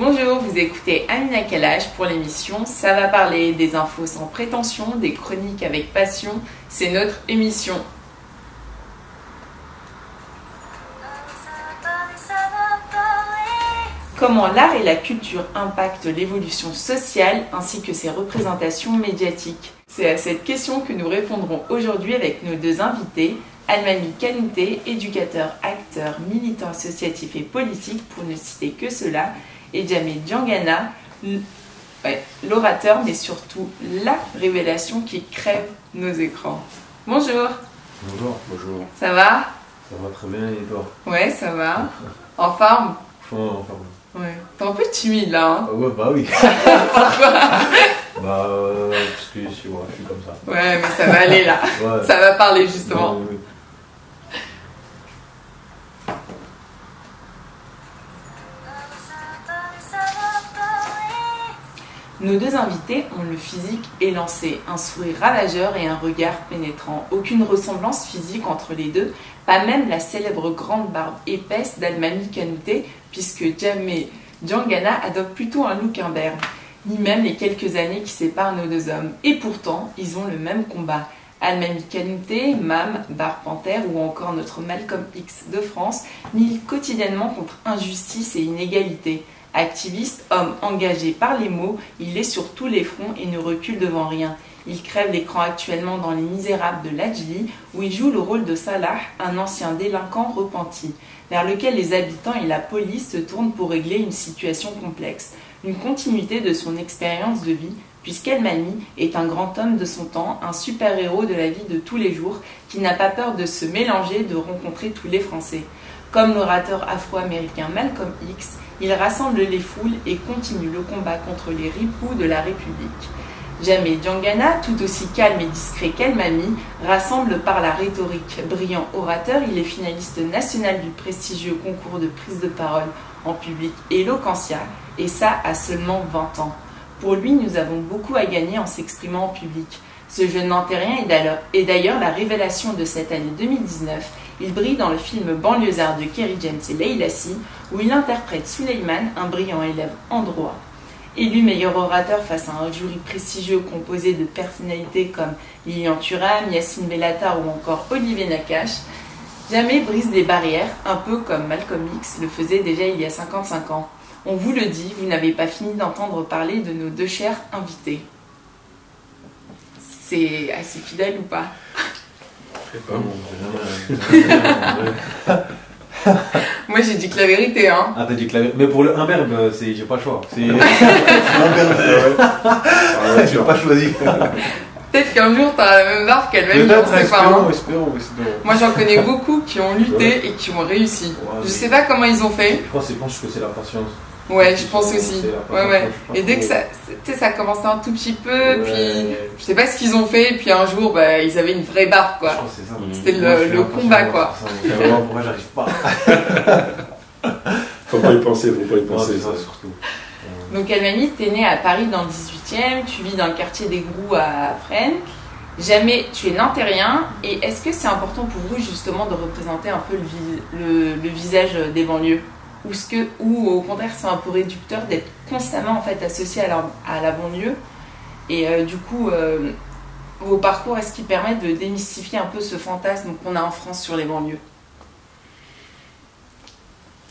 Bonjour, vous écoutez Amina Kalash pour l'émission Ça va parler, des infos sans prétention, des chroniques avec passion, c'est notre émission. Comment l'art et la culture impactent l'évolution sociale ainsi que ses représentations médiatiques? C'est à cette question que nous répondrons aujourd'hui avec nos deux invités, Almami Kanouté, éducateur, acteur, militant associatif et politique, pour ne citer que cela, et Jamé Diangana, l'orateur, mais surtout la révélation qui crève nos écrans. Bonjour. Bonjour, bonjour. Ça va? Ça va très bien et toi? Ouais, ça va. En forme? En forme. Ouais. T'es un peu timide là, hein? Ouais, bah oui. Pourquoi? Parce que je suis comme ça. Ouais, mais ça va aller là. Ouais. Ça va parler justement. Oui. Nos deux invités ont le physique élancé, un sourire ravageur et un regard pénétrant. Aucune ressemblance physique entre les deux, pas même la célèbre grande barbe épaisse d'Almami Kanouté, puisque Jamé Diangana adopte plutôt un look imberbe, ni même les quelques années qui séparent nos deux hommes. Et pourtant, ils ont le même combat. Almami Kanouté, Mam, Barbe Panthère ou encore notre Malcolm X de France militent quotidiennement contre injustice et inégalité. Activiste, homme engagé par les mots, il est sur tous les fronts et ne recule devant rien. Il crève l'écran actuellement dans Les Misérables de Ladjli, où il joue le rôle de Salah, un ancien délinquant repenti, vers lequel les habitants et la police se tournent pour régler une situation complexe. Une continuité de son expérience de vie, puisqu'Almami est un grand homme de son temps, un super-héros de la vie de tous les jours, qui n'a pas peur de se mélanger, de rencontrer tous les Français. Comme l'orateur afro-américain Malcolm X, il rassemble les foules et continue le combat contre les ripoux de la République. Jamé Diangana, tout aussi calme et discret qu'Almami, rassemble par la rhétorique. Brillant orateur, il est finaliste national du prestigieux concours de prise de parole en public Eloquentia, et ça à seulement 20 ans. Pour lui, nous avons beaucoup à gagner en s'exprimant en public. Ce jeune Nantérien est d'ailleurs la révélation de cette année 2019. Il brille dans le film Banlieusard de Kerry James et Leila Si, où il interprète Suleiman, un brillant élève en droit. Élu meilleur orateur face à un jury prestigieux composé de personnalités comme Lilian Thuram, Yacine Bellatar ou encore Olivier Nakache, Jamé brise les barrières, un peu comme Malcolm X le faisait déjà il y a 55 ans. On vous le dit, vous n'avez pas fini d'entendre parler de nos deux chers invités. C'est assez fidèle ou pas? Moi j'ai dit que la vérité, hein. Ah, t'as dit que la vérité. Mais pour le imberbe, j'ai pas le choix. C'est l'imberbe, j'ai pas choisi. Peut-être qu'un jour t'auras la même barbe qu'elle-même, on sait pas. Hein. Espérons. Moi j'en connais beaucoup qui ont lutté et qui ont réussi. Ouais, je sais pas comment ils ont fait. Je pense que c'est la patience. Ouais, je pense aussi. Ouais. Et dès que ça commençait un tout petit peu, puis je sais pas ce qu'ils ont fait, et puis un jour, ils avaient une vraie barbe, quoi. C'était le combat, quoi. Pourquoi j'arrive pas? Faut pas y penser, ça surtout. Donc Almami, t'es né à Paris dans le 18e, tu vis dans le quartier des Grous à Fresnes. Jamais tu es nantérien, et est-ce que c'est important pour vous justement de représenter un peu le visage des banlieues? Ou au contraire c'est un peu réducteur d'être constamment en fait associé à la banlieue, et du coup vos parcours, est-ce qu'ils permettent de démystifier un peu ce fantasme qu'on a en France sur les banlieues?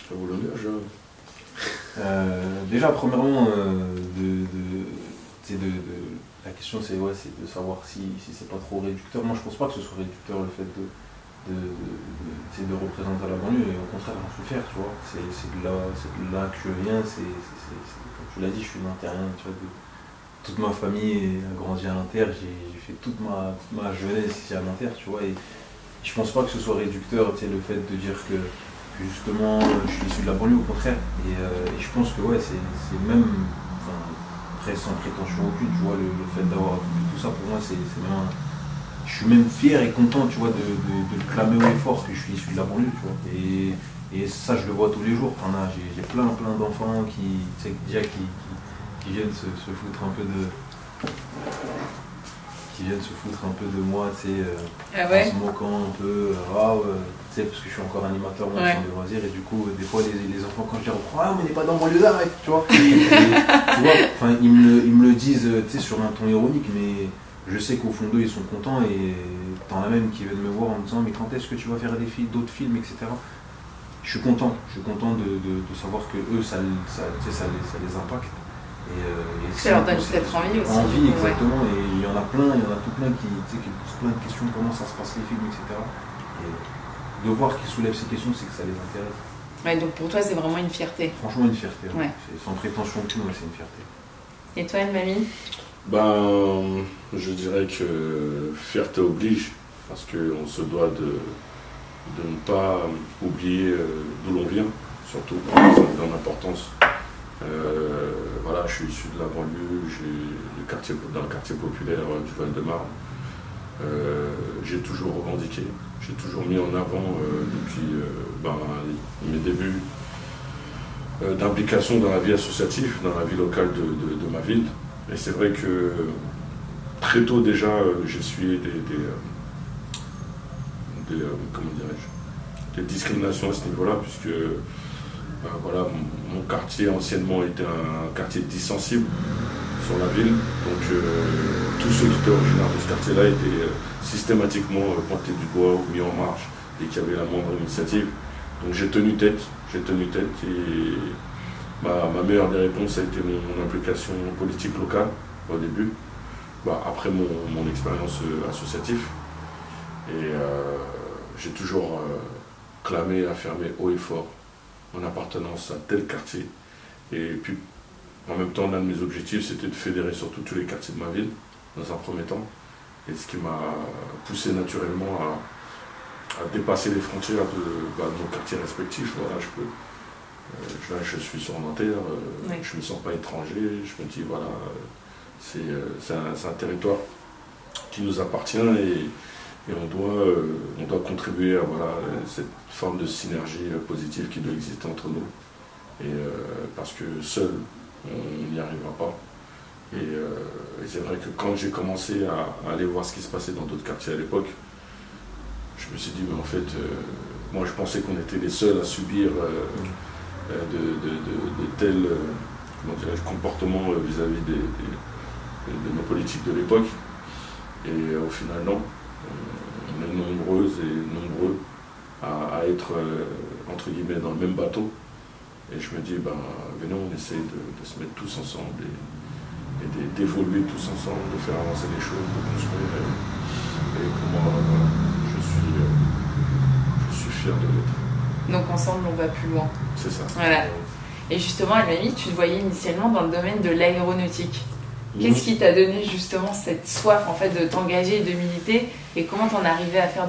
Ça vous l'honneur, déjà premièrement la question c'est de savoir si c'est pas trop réducteur. Moi je pense pas que ce soit réducteur le fait de représenter la banlieue, et au contraire j'en suis fier, tu vois. C'est de là que je viens, comme tu l'as dit, je suis nantérien, tu vois, toute ma famille a grandi à Nanterre, j'ai fait toute ma jeunesse ici à Nanterre, tu vois, et je pense pas que ce soit réducteur, tu sais, le fait de dire que justement je suis issu de la banlieue, au contraire, et je pense que c'est même, après sans prétention aucune, tu vois, le fait d'avoir accompli tout ça, pour moi c'est vraiment... Je suis même fier et content, tu vois, de clamer haut et fort que je suis issu de la banlieue, tu vois. Et ça, je le vois tous les jours. J'ai plein d'enfants qui viennent se foutre un peu de... qui ils viennent se foutre un peu de moi, tu sais, Ah ouais? en se moquant un peu, tu sais, parce que je suis encore animateur moi, Ouais. dans des loisirs, et du coup, des fois, les enfants, quand je les reprends, ah, mais on n'est pas dans banlieue d'arrête, tu vois. Tu vois, enfin, ils me le disent, tu sais, sur un ton ironique, mais je sais qu'au fond d'eux, ils sont contents, et t'en as même qui viennent me voir en me disant, mais quand est-ce que tu vas faire d'autres films, etc. Je suis content de savoir que eux, tu sais, ça les impacte. Et Ça leur donne peut-être envie aussi. Envie, Ouais. exactement. Et il y en a tout plein qui posent plein de questions, comment ça se passe les films, etc. Et de voir qu'ils soulèvent ces questions, c'est que ça les intéresse. Ouais, donc pour toi, c'est vraiment une fierté. Franchement, une fierté. Ouais. C'est sans prétention aucune, c'est une fierté. Et toi, mamie? Ben, je dirais que fierté oblige, parce qu'on se doit de ne pas oublier d'où l'on vient, surtout quand ça a une grande importance. Voilà, je suis issu de la banlieue, dans le quartier populaire du Val-de-Marne. J'ai toujours revendiqué, j'ai toujours mis en avant depuis mes débuts d'implication dans la vie associative, dans la vie locale de ma ville. Et c'est vrai que très tôt déjà, j'ai essuyé comment dirais-je, des discriminations à ce niveau-là, puisque voilà, mon quartier anciennement était un quartier dit sensible sur la ville, donc tous ceux qui étaient originaires de ce quartier-là étaient systématiquement pointés du doigt ou mis en marche dès qu'il y avait la moindre initiative. Donc j'ai tenu tête et ma meilleure des réponses a été mon implication politique locale au début, après mon expérience associative. Et j'ai toujours clamé, affirmé haut et fort mon appartenance à tel quartier. Et puis, en même temps, l'un de mes objectifs, c'était de fédérer surtout tous les quartiers de ma ville, dans un premier temps. Et ce qui m'a poussé naturellement à dépasser les frontières de nos quartiers respectifs. Voilà, je suis sur Nanterre, Oui. je ne me sens pas étranger, je me dis, voilà, c'est un territoire qui nous appartient et on doit contribuer à cette forme de synergie positive qui doit exister entre nous. Et parce que seul, on n'y arrivera pas. Et c'est vrai que quand j'ai commencé à aller voir ce qui se passait dans d'autres quartiers à l'époque, je me suis dit, mais en fait, moi je pensais qu'on était les seuls à subir de tels comportements vis-à-vis de nos politiques de l'époque. Et au final, non. On est nombreuses et nombreux à être, entre guillemets, dans le même bateau. Et je me dis, venons, on essaie de se mettre tous ensemble et d'évoluer tous ensemble, de faire avancer les choses, de construire. Et pour moi, je suis fier de l'être. Donc ensemble, on va plus loin. C'est ça. Voilà. Et justement, Almami, tu te voyais initialement dans le domaine de l'aéronautique. Qu'est-ce qui t'a donné justement cette soif en fait de t'engager et de militer, et comment t'en arrivais à faire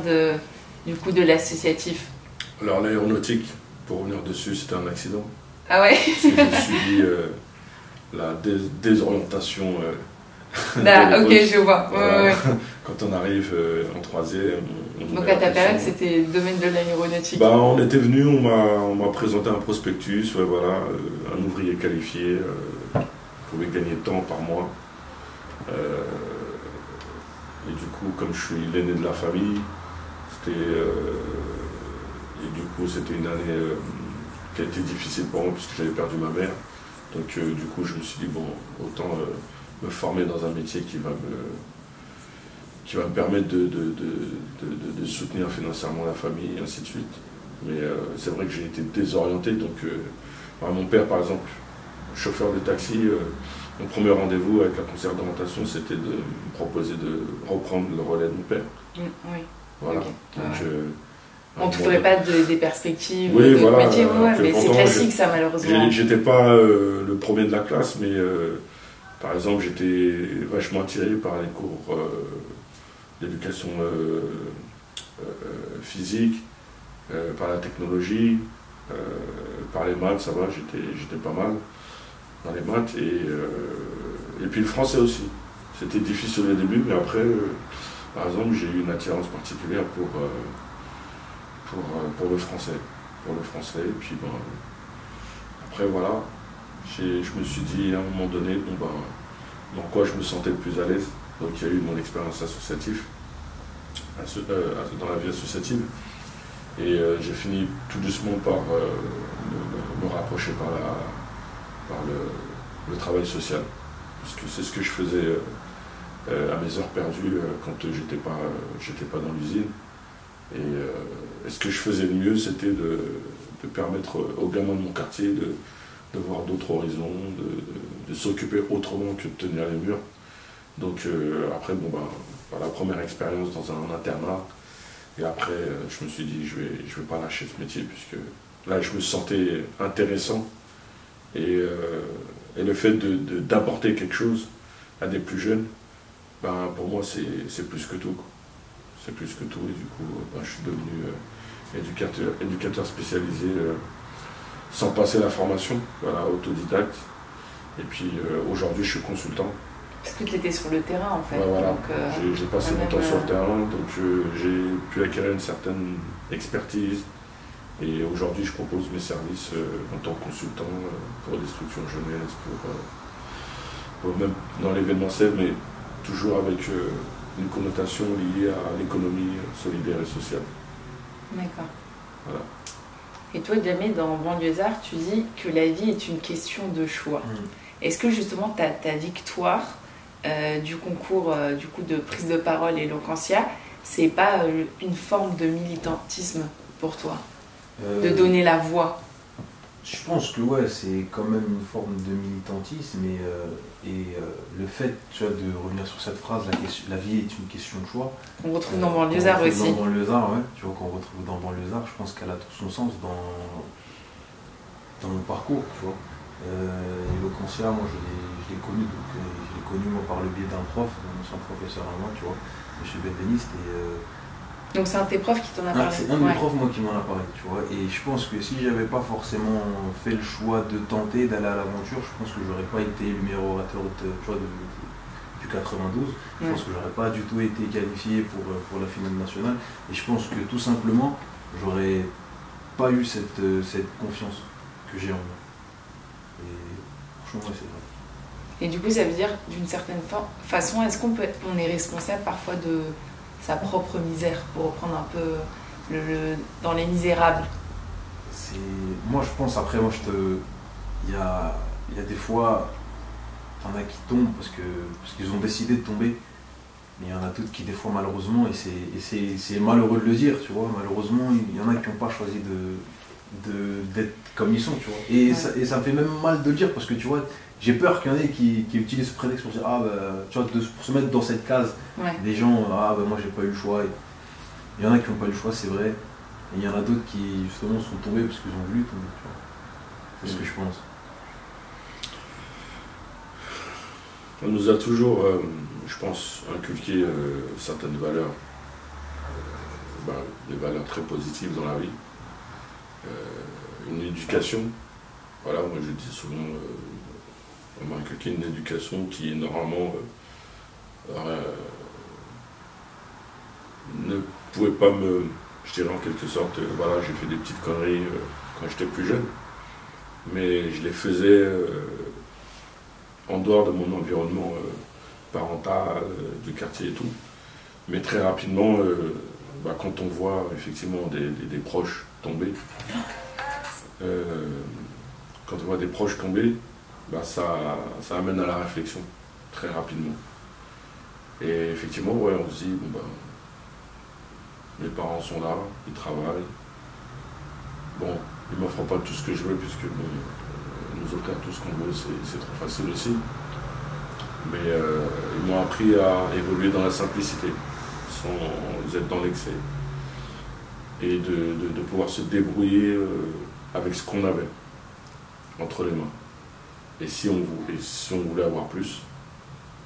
du coup de l'associatif? Alors l'aéronautique, pour revenir dessus, c'était un accident. Ah ouais? J'ai subi la désorientation. Ok, je vois. Ouais. Quand on arrive en troisième. Donc à ta période, c'était le domaine de l'aéronautique. On était venu, on m'a présenté un prospectus, un ouvrier qualifié. Pouvait gagner tant par mois. Et du coup, comme je suis l'aîné de la famille, c'était une année qui a été difficile pour moi puisque j'avais perdu ma mère. Donc du coup, je me suis dit, autant me former dans un métier qui va me permettre de soutenir financièrement la famille, et ainsi de suite. Mais c'est vrai que j'ai été désorienté. Donc mon père, par exemple, chauffeur de taxi, mon premier rendez-vous avec la conseillère d'orientation, c'était de me proposer de reprendre le relais de mon père. Oui. Voilà. Okay. Donc, on ne trouverait pas des perspectives oui, de voilà, métier, mais c'est classique ça, malheureusement. J'étais pas le premier de la classe, mais par exemple, j'étais vachement attiré par les cours d'éducation physique, par la technologie, par les maths, ça va, j'étais pas mal dans les maths, et puis le français aussi. C'était difficile au début, mais après, par exemple, j'ai eu une attirance particulière pour le français. Et puis après voilà, je me suis dit à un moment donné, dans quoi je me sentais le plus à l'aise, Donc il y a eu mon expérience associative, dans la vie associative. Et j'ai fini tout doucement par me rapprocher par le travail social. Parce que c'est ce que je faisais à mes heures perdues quand j'étais pas dans l'usine. Et ce que je faisais le mieux, c'était de permettre aux gamins de mon quartier de voir d'autres horizons, de s'occuper autrement que de tenir les murs. Donc après, la première expérience dans un internat. Et après, je me suis dit, je vais pas lâcher ce métier, puisque là, je me sentais intéressant. Et le fait d'apporter quelque chose à des plus jeunes, pour moi, c'est plus que tout. C'est plus que tout. Et du coup, je suis devenu éducateur spécialisé sans passer la formation, autodidacte. Et puis aujourd'hui, je suis consultant. Parce que tu étais sur le terrain en fait. Voilà. Donc, j'ai passé mon temps sur le terrain, donc j'ai pu acquérir une certaine expertise. Et aujourd'hui, je propose mes services en tant que consultant pour des structures jeunesse, pour même dans l'événementiel, mais toujours avec une connotation liée à l'économie solidaire et sociale. D'accord. Voilà. Et toi, jamais dans Banlieusards, tu dis que la vie est une question de choix. Est-ce que justement ta victoire du concours du coup de prise de parole Eloquentia, c'est pas une forme de militantisme pour toi, de donner la voix? Je pense que ouais, c'est quand même une forme de militantisme et le fait, tu vois, de revenir sur cette phrase, la vie est une question de choix. On retrouve dans Banlieusards aussi. Dans Banlieusards, ouais, tu vois, qu'on retrouve dans Banlieusards, je pense qu'elle a tout son sens dans mon parcours, tu vois. Eloquentia, moi je l'ai connu, donc je l'ai connu moi par le biais d'un prof, un ancien professeur à moi, tu vois, M. Benveniste. Donc c'est un de tes profs qui t'en a parlé? C'est un de mes profs moi qui m'en a parlé, tu vois. Et je pense que si j'avais pas forcément fait le choix de tenter d'aller à l'aventure, je pense que j'aurais pas été le meilleur orateur du 92. Je pense que j'aurais pas du tout été qualifié pour la finale nationale. Et je pense que tout simplement, j'aurais pas eu cette confiance que j'ai en moi. Et franchement, ouais, c'est vrai. Et du coup, ça veut dire, d'une certaine façon, est-ce qu'on est responsable parfois de sa propre misère, pour reprendre un peu dans Les Misérables? Moi, je pense, après, il y a des fois, il y en a qui tombent parce qu'ils ont décidé de tomber, mais il y en a d'autres qui, des fois, malheureusement, et c'est malheureux de le dire, tu vois, malheureusement, il y en a qui n'ont pas choisi d'être comme ils sont, tu vois. Et ça me fait même mal de le dire, parce que, tu vois, j'ai peur qu'il y en ait qui utilisent ce prétexte pour dire tu vois, pour se mettre dans cette case des gens, moi j'ai pas eu le choix. Il y en a qui n'ont pas eu le choix, c'est vrai. Et il y en a d'autres qui justement sont tombés parce qu'ils ont voulu tomber, tu vois. C'est ce que je pense. On nous a toujours, je pense, inculqué certaines valeurs, des valeurs très positives dans la vie. Une éducation, voilà, moi je dis souvent, on m'a inculqué une éducation qui normalement ne pouvait pas je dirais en quelque sorte, voilà, j'ai fait des petites conneries quand j'étais plus jeune, mais je les faisais en dehors de mon environnement parental, du quartier et tout. Mais très rapidement, quand on voit effectivement des proches tomber, quand on voit des proches tomber, ça amène à la réflexion très rapidement. Et effectivement, on se dit, mes parents sont là, ils travaillent. Bon, ils ne m'offrent pas tout ce que je veux, puisque nous offrir tout ce qu'on veut, c'est trop facile aussi. Mais ils m'ont appris à évoluer dans la simplicité, sans être dans l'excès. Et de pouvoir se débrouiller avec ce qu'on avait entre les mains. Et si on voulait avoir plus,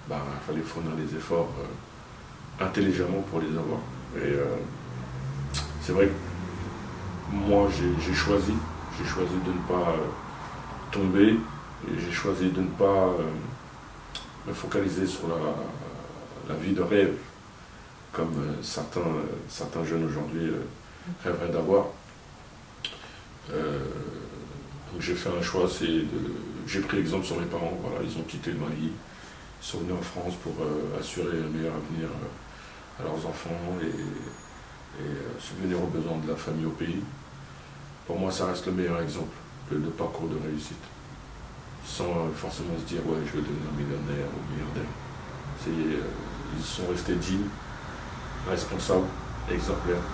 il fallait fournir des efforts intelligemment pour les avoir. Et c'est vrai que moi j'ai choisi de ne pas tomber, et j'ai choisi de ne pas me focaliser sur la vie de rêve, comme certains jeunes aujourd'hui rêveraient d'avoir. Donc j'ai fait un choix, j'ai pris exemple sur mes parents, voilà, ils ont quitté le Mali, sont venus en France pour assurer un meilleur avenir à leurs enfants et subvenir aux besoins de la famille au pays. Pour moi, ça reste le meilleur exemple de parcours de réussite. Sans forcément se dire, ouais, je vais devenir millionnaire ou milliardaire. Ils sont restés dignes, responsables, exemplaires.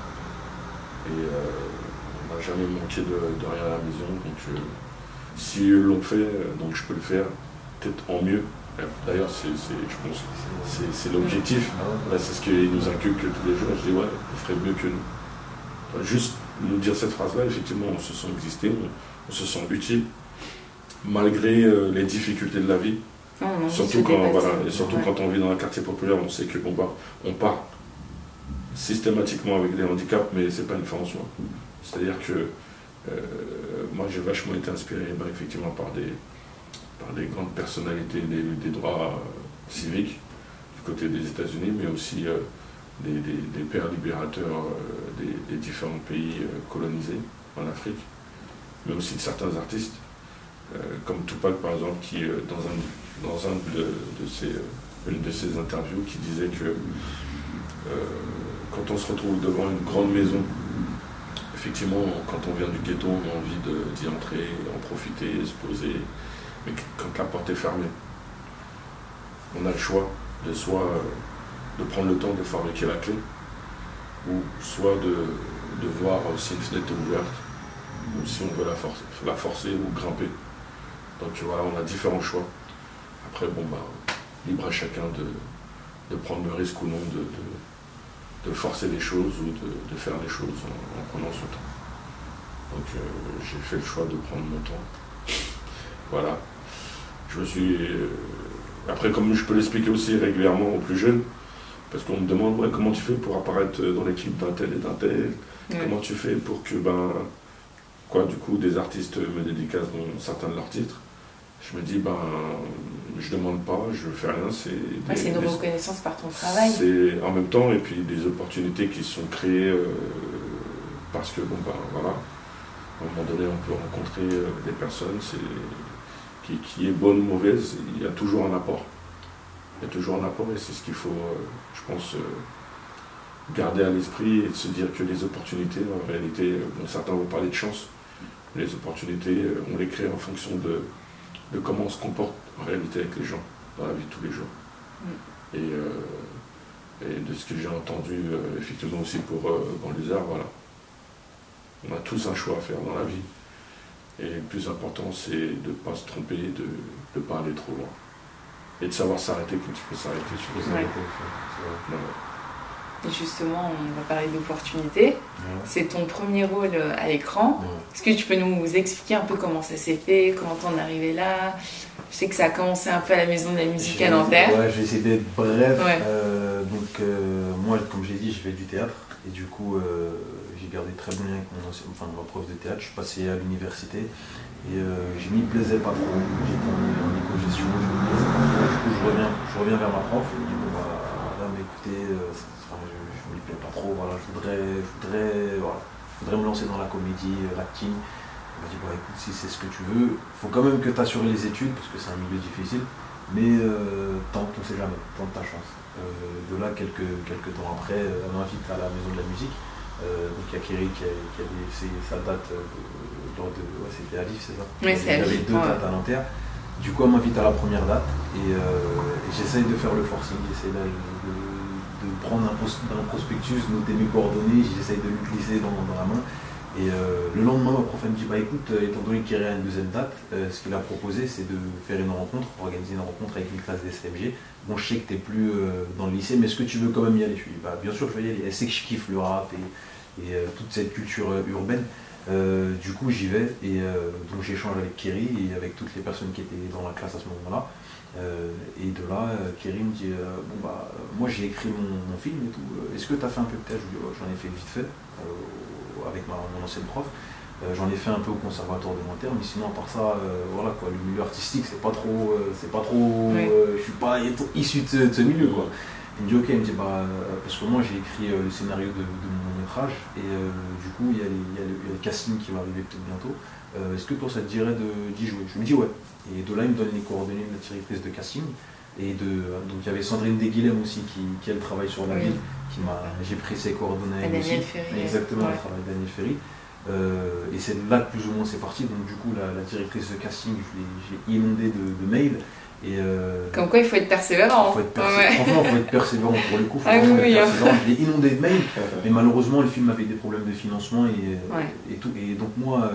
Et on n'a jamais manqué de rien à la maison. Donc, si eux l'ont fait, donc je peux le faire, peut-être en mieux. D'ailleurs, je pense que c'est l'objectif. Là, c'est ce qu'ils nous inculquent tous les jours. Je dis, ouais, ils feraient mieux que nous. Juste nous dire cette phrase-là, effectivement, on se sent exister, on se sent utile, malgré les difficultés de la vie. Surtout quand on vit dans un quartier populaire, on sait que on part systématiquement avec des handicaps, mais c'est pas une fin en soi. C'est-à-dire que moi, j'ai vachement été inspiré effectivement par des grandes personnalités des droits civiques du côté des États-Unis, mais aussi des pères libérateurs des différents pays colonisés en Afrique, mais aussi de certains artistes, comme Tupac par exemple, qui dans une de ses interviews, qui disait que quand on se retrouve devant une grande maison, effectivement, quand on vient du ghetto, on a envie d'y entrer, en profiter, se poser, mais quand la porte est fermée, on a le choix de prendre le temps de fabriquer la clé, ou soit de voir si une fenêtre est ouverte, ou si on veut la forcer ou grimper. Donc voilà, on a différents choix. Après, libre à chacun de prendre le risque ou non de forcer les choses ou de faire les choses en prenant son temps. Donc j'ai fait le choix de prendre mon temps. Voilà. Je me suis... Après, comme je peux l'expliquer aussi régulièrement aux plus jeunes, parce qu'on me demande, ouais, comment tu fais pour apparaître dans les clips d'un tel et d'un tel, comment tu fais pour que, du coup, des artistes me dédicacent dans certains de leurs titres. Je me dis, je demande pas, je fais rien. C'est une reconnaissance par ton travail. C'est en même temps, et puis des opportunités qui sont créées parce que, voilà, à un moment donné, on peut rencontrer des personnes, qui est bonne ou mauvaise, il y a toujours un apport. Il y a toujours un apport et c'est ce qu'il faut, je pense, garder à l'esprit et de se dire que les opportunités, en réalité, certains vont parler de chance, mais les opportunités, on les crée en fonction de comment on se comporte en réalité avec les gens dans la vie de tous les jours. Et de ce que j'ai entendu, effectivement aussi pour Banlieusard, voilà. On a tous un choix à faire dans la vie. Et le plus important, c'est de ne pas se tromper, de ne pas aller trop loin. Et de savoir s'arrêter quand il faut s'arrêter. Et justement, on va parler d'opportunités. C'est ton premier rôle à l'écran. Est-ce que tu peux nous expliquer un peu comment ça s'est fait, comment t'en es arrivé là? Je sais que ça a commencé un peu à la Maison de la Musique à Nanterre. Ouais, je vais essayer d'être bref. Moi, comme j'ai dit, je fais du théâtre. Et du coup, j'ai gardé très bon lien avec ma prof de théâtre. Je suis passé à l'université et je m'y plaisais pas trop. J'étais en éco-gestion, je me plaisais pas trop. Du coup, je reviens vers ma prof. Je me dis, madame, écoutez, je me plais pas trop. Voilà, je voudrais me lancer dans la comédie, l'acting. Elle m'a dit, écoute, si c'est ce que tu veux, il faut quand même que tu assures les études parce que c'est un milieu difficile. Mais tente, on ne sait jamais, tente ta chance. De là, quelques temps après, elle m'invite à la Maison de la Musique. Donc il y a Kerry qui a fait sa date c'était à Vif, c'est ça? Oui, c'est à Vif. Il y avait 2 dates à Nanterre. Du coup, elle m'invite à la première date et j'essaye de faire le forcing, j'essaye de prendre un prospectus, noter mes coordonnées, j'essaye de le glisser dans la main. Et le lendemain, ma prof me dit, écoute, étant donné qu'il y a une deuxième date, ce qu'il a proposé, c'est de faire une rencontre, organiser une rencontre avec une classe d'STMG. Bon, je sais que tu n'es plus dans le lycée, mais est-ce que tu veux quand même y aller? Je lui dis, bien sûr, je vais y aller. Elle sait que je kiffe le rap et toute cette culture urbaine. Du coup, j'y vais et donc j'échange avec Kerry et avec toutes les personnes qui étaient dans la classe à ce moment-là. Et de là, Kerry me dit, moi j'ai écrit mon film et tout. Est-ce que tu as fait un peu de théâtre? Je lui dis, j'en ai fait vite fait. Avec mon ancienne prof, j'en ai fait un peu au conservatoire de Nanterre, mais sinon à part ça, le milieu artistique c'est pas trop, je suis pas issu de ce milieu quoi. Il me dit ok, il me dit parce que moi j'ai écrit le scénario de mon métrage et du coup il y a le casting qui va arriver peut-être bientôt. Est-ce que toi ça te dirait d'y jouer? Je me dis ouais. Et de là il me donne les coordonnées de la directrice de casting. Et donc il y avait Sandrine Desguilhem aussi qui elle travaille sur la ville, j'ai pris ses coordonnées Daniel aussi. Ferry. Exactement, elle travaille Daniel Ferry. Et c'est là que plus ou moins c'est parti. Donc du coup la directrice de casting, j'ai inondé de mails. Et comme quoi il faut être persévérant. Franchement, il faut être persévérant pour le coup. Je l'ai inondé de mails, mais malheureusement le film avait des problèmes de financement et tout. Et donc moi,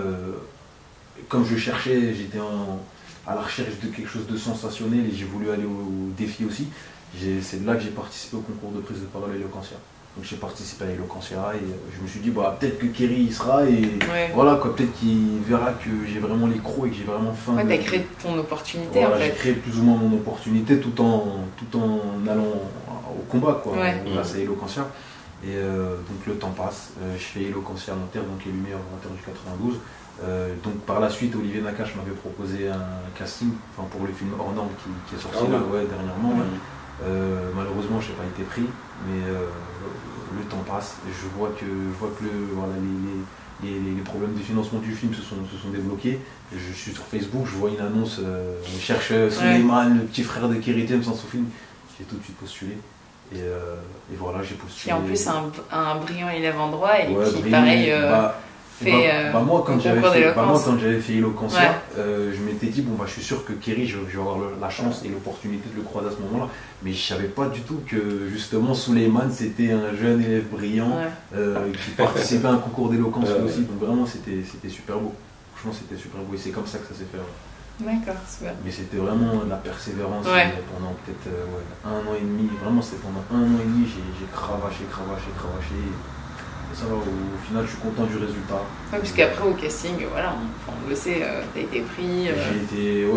comme je cherchais, j'étais à la recherche de quelque chose de sensationnel et j'ai voulu aller au défi aussi. C'est là que j'ai participé au concours de prise de parole à Eloquentia. Donc j'ai participé à Eloquentia et je me suis dit peut-être que Kerry y sera et voilà quoi, peut-être qu'il verra que j'ai vraiment les crocs et que j'ai vraiment faim. Ouais, t'as créé ton opportunité voilà, en fait. J'ai créé plus ou moins mon opportunité tout en allant au combat quoi. Grâce à Eloquentia. Et donc le temps passe, je fais Eloquentia à Nanterre, donc les meilleurs amateurs du 92. Donc par la suite, Olivier Nakache m'avait proposé un casting pour le film Hors Normes qui est sorti dernièrement. Malheureusement, je n'ai pas été pris, mais le temps passe. Et je vois que les problèmes de financement du film se sont débloqués. Je suis sur Facebook, je vois une annonce, on cherche Souleymane, le petit frère de Kerry James en sous-film. J'ai tout de suite postulé. Et voilà, j'ai postulé. Qui en plus un brillant élève en droit et qui pareil moi quand j'avais fait Eloquentia, je m'étais dit je suis sûr que Kerry, je vais avoir la chance et l'opportunité de le croiser à ce moment-là, mais je savais pas du tout que justement Souleymane c'était un jeune élève brillant qui participait à un concours d'éloquence aussi, donc vraiment c'était super beau, franchement c'était super beau et c'est comme ça que ça s'est fait. D'accord, super. Mais c'était vraiment de la persévérance pendant peut-être 1 an et demi, vraiment c'était pendant 1 an et demi, j'ai cravaché. Et ça va, au final, je suis content du résultat. Ouais, parce qu'après, au casting, voilà, on le sait, t'as été pris.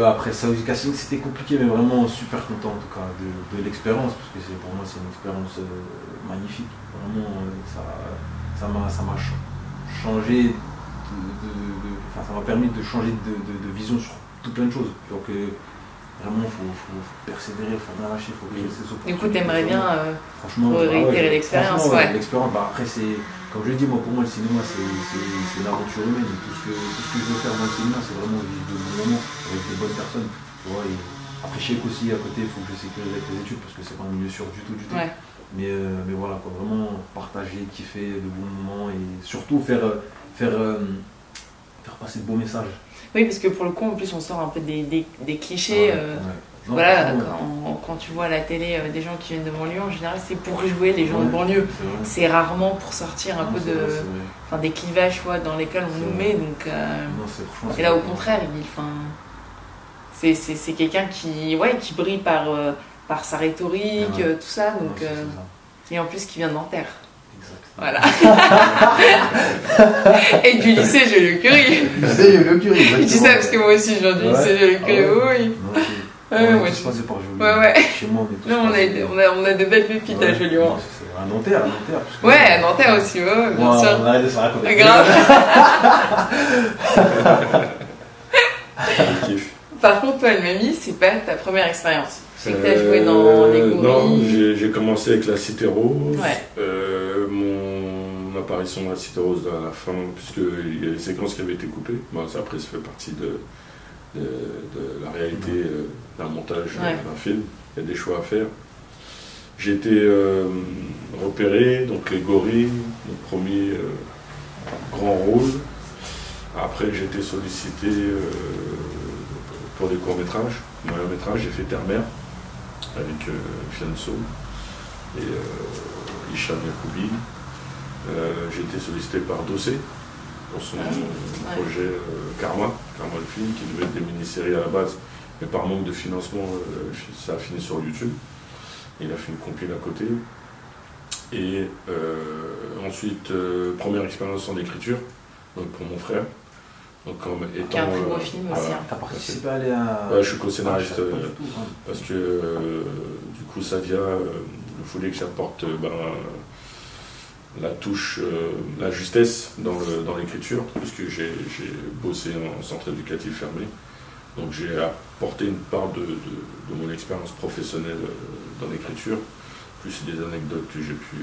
Après ça, au casting, c'était compliqué, mais vraiment super content en tout cas de l'expérience, parce que pour moi, c'est une expérience magnifique. Vraiment, ça m'a changé, ça m'a permis de changer de vision sur tout plein de choses. Donc, vraiment, il faut persévérer, il faut rien lâcher, il faut créer ses opportunités. Du coup, t'aimerais bien réitérer l'expérience. L'expérience, après, comme je dis, pour moi, le cinéma, c'est l'aventure humaine. Tout ce que je veux faire dans le cinéma, c'est vraiment vivre de bons moments avec des bonnes personnes. Tu vois, après, je sais qu'aussi, à côté, il faut que je sécurise avec les études parce que c'est pas un milieu sûr du tout. Ouais. Mais voilà, quoi, vraiment partager, kiffer de bons moments et surtout faire passer de beaux messages. Oui, parce que pour le coup, en plus, on sort un peu des clichés. Voilà, quand tu vois à la télé des gens qui viennent de banlieue, en général, c'est pour jouer les gens de banlieue. C'est rarement pour sortir un peu des clivages dans lesquels on nous met. Donc, et là, au contraire, c'est quelqu'un qui brille par sa rhétorique, tout ça. Donc, et en plus, qui vient de Nanterre. Voilà. Et du lycée Joliot-Curie. Je dis ça parce que moi aussi, j'ai du lycée Joliot-Curie. On est tous passés par Joliot. Chez moi, on a de belles pépites à Joliot. À Nanterre. À Nanterre aussi, bien sûr. On arrête de se raconter. Grave. Par contre, toi, le Mamie, c'est pas ta première expérience. C'est que tu as joué dans les gorilles. Non, j'ai commencé avec La Cité Rose. Mon apparition dans La Cité Rose à la fin, puisqu'il y a des séquences qui avaient été coupées. Après, ça fait partie de la réalité d'un montage d'un film. Il y a des choix à faire. J'ai été repéré, donc les gorilles, mon premier grand rôle. Après, j'ai été sollicité pour des courts-métrages. Moyen-métrage, j'ai fait Terre-Mer avec Fianso et Hicham Yacoubi. J'ai été sollicité par Dossé pour son projet Karma le film, qui devait être des mini-séries à la base, mais par manque de financement, ça a fini sur YouTube. Il a fait une compile à côté. Et ensuite, première expérience en écriture, donc pour mon frère. Donc, étant, un très beau film aussi. T'as participé à aller à... je suis co-scénariste parce que du coup Sadia voulait que j'apporte la touche, la justesse dans l'écriture, puisque j'ai bossé en centre éducatif fermé. Donc j'ai apporté une part de mon expérience professionnelle dans l'écriture, plus des anecdotes que j'ai pu...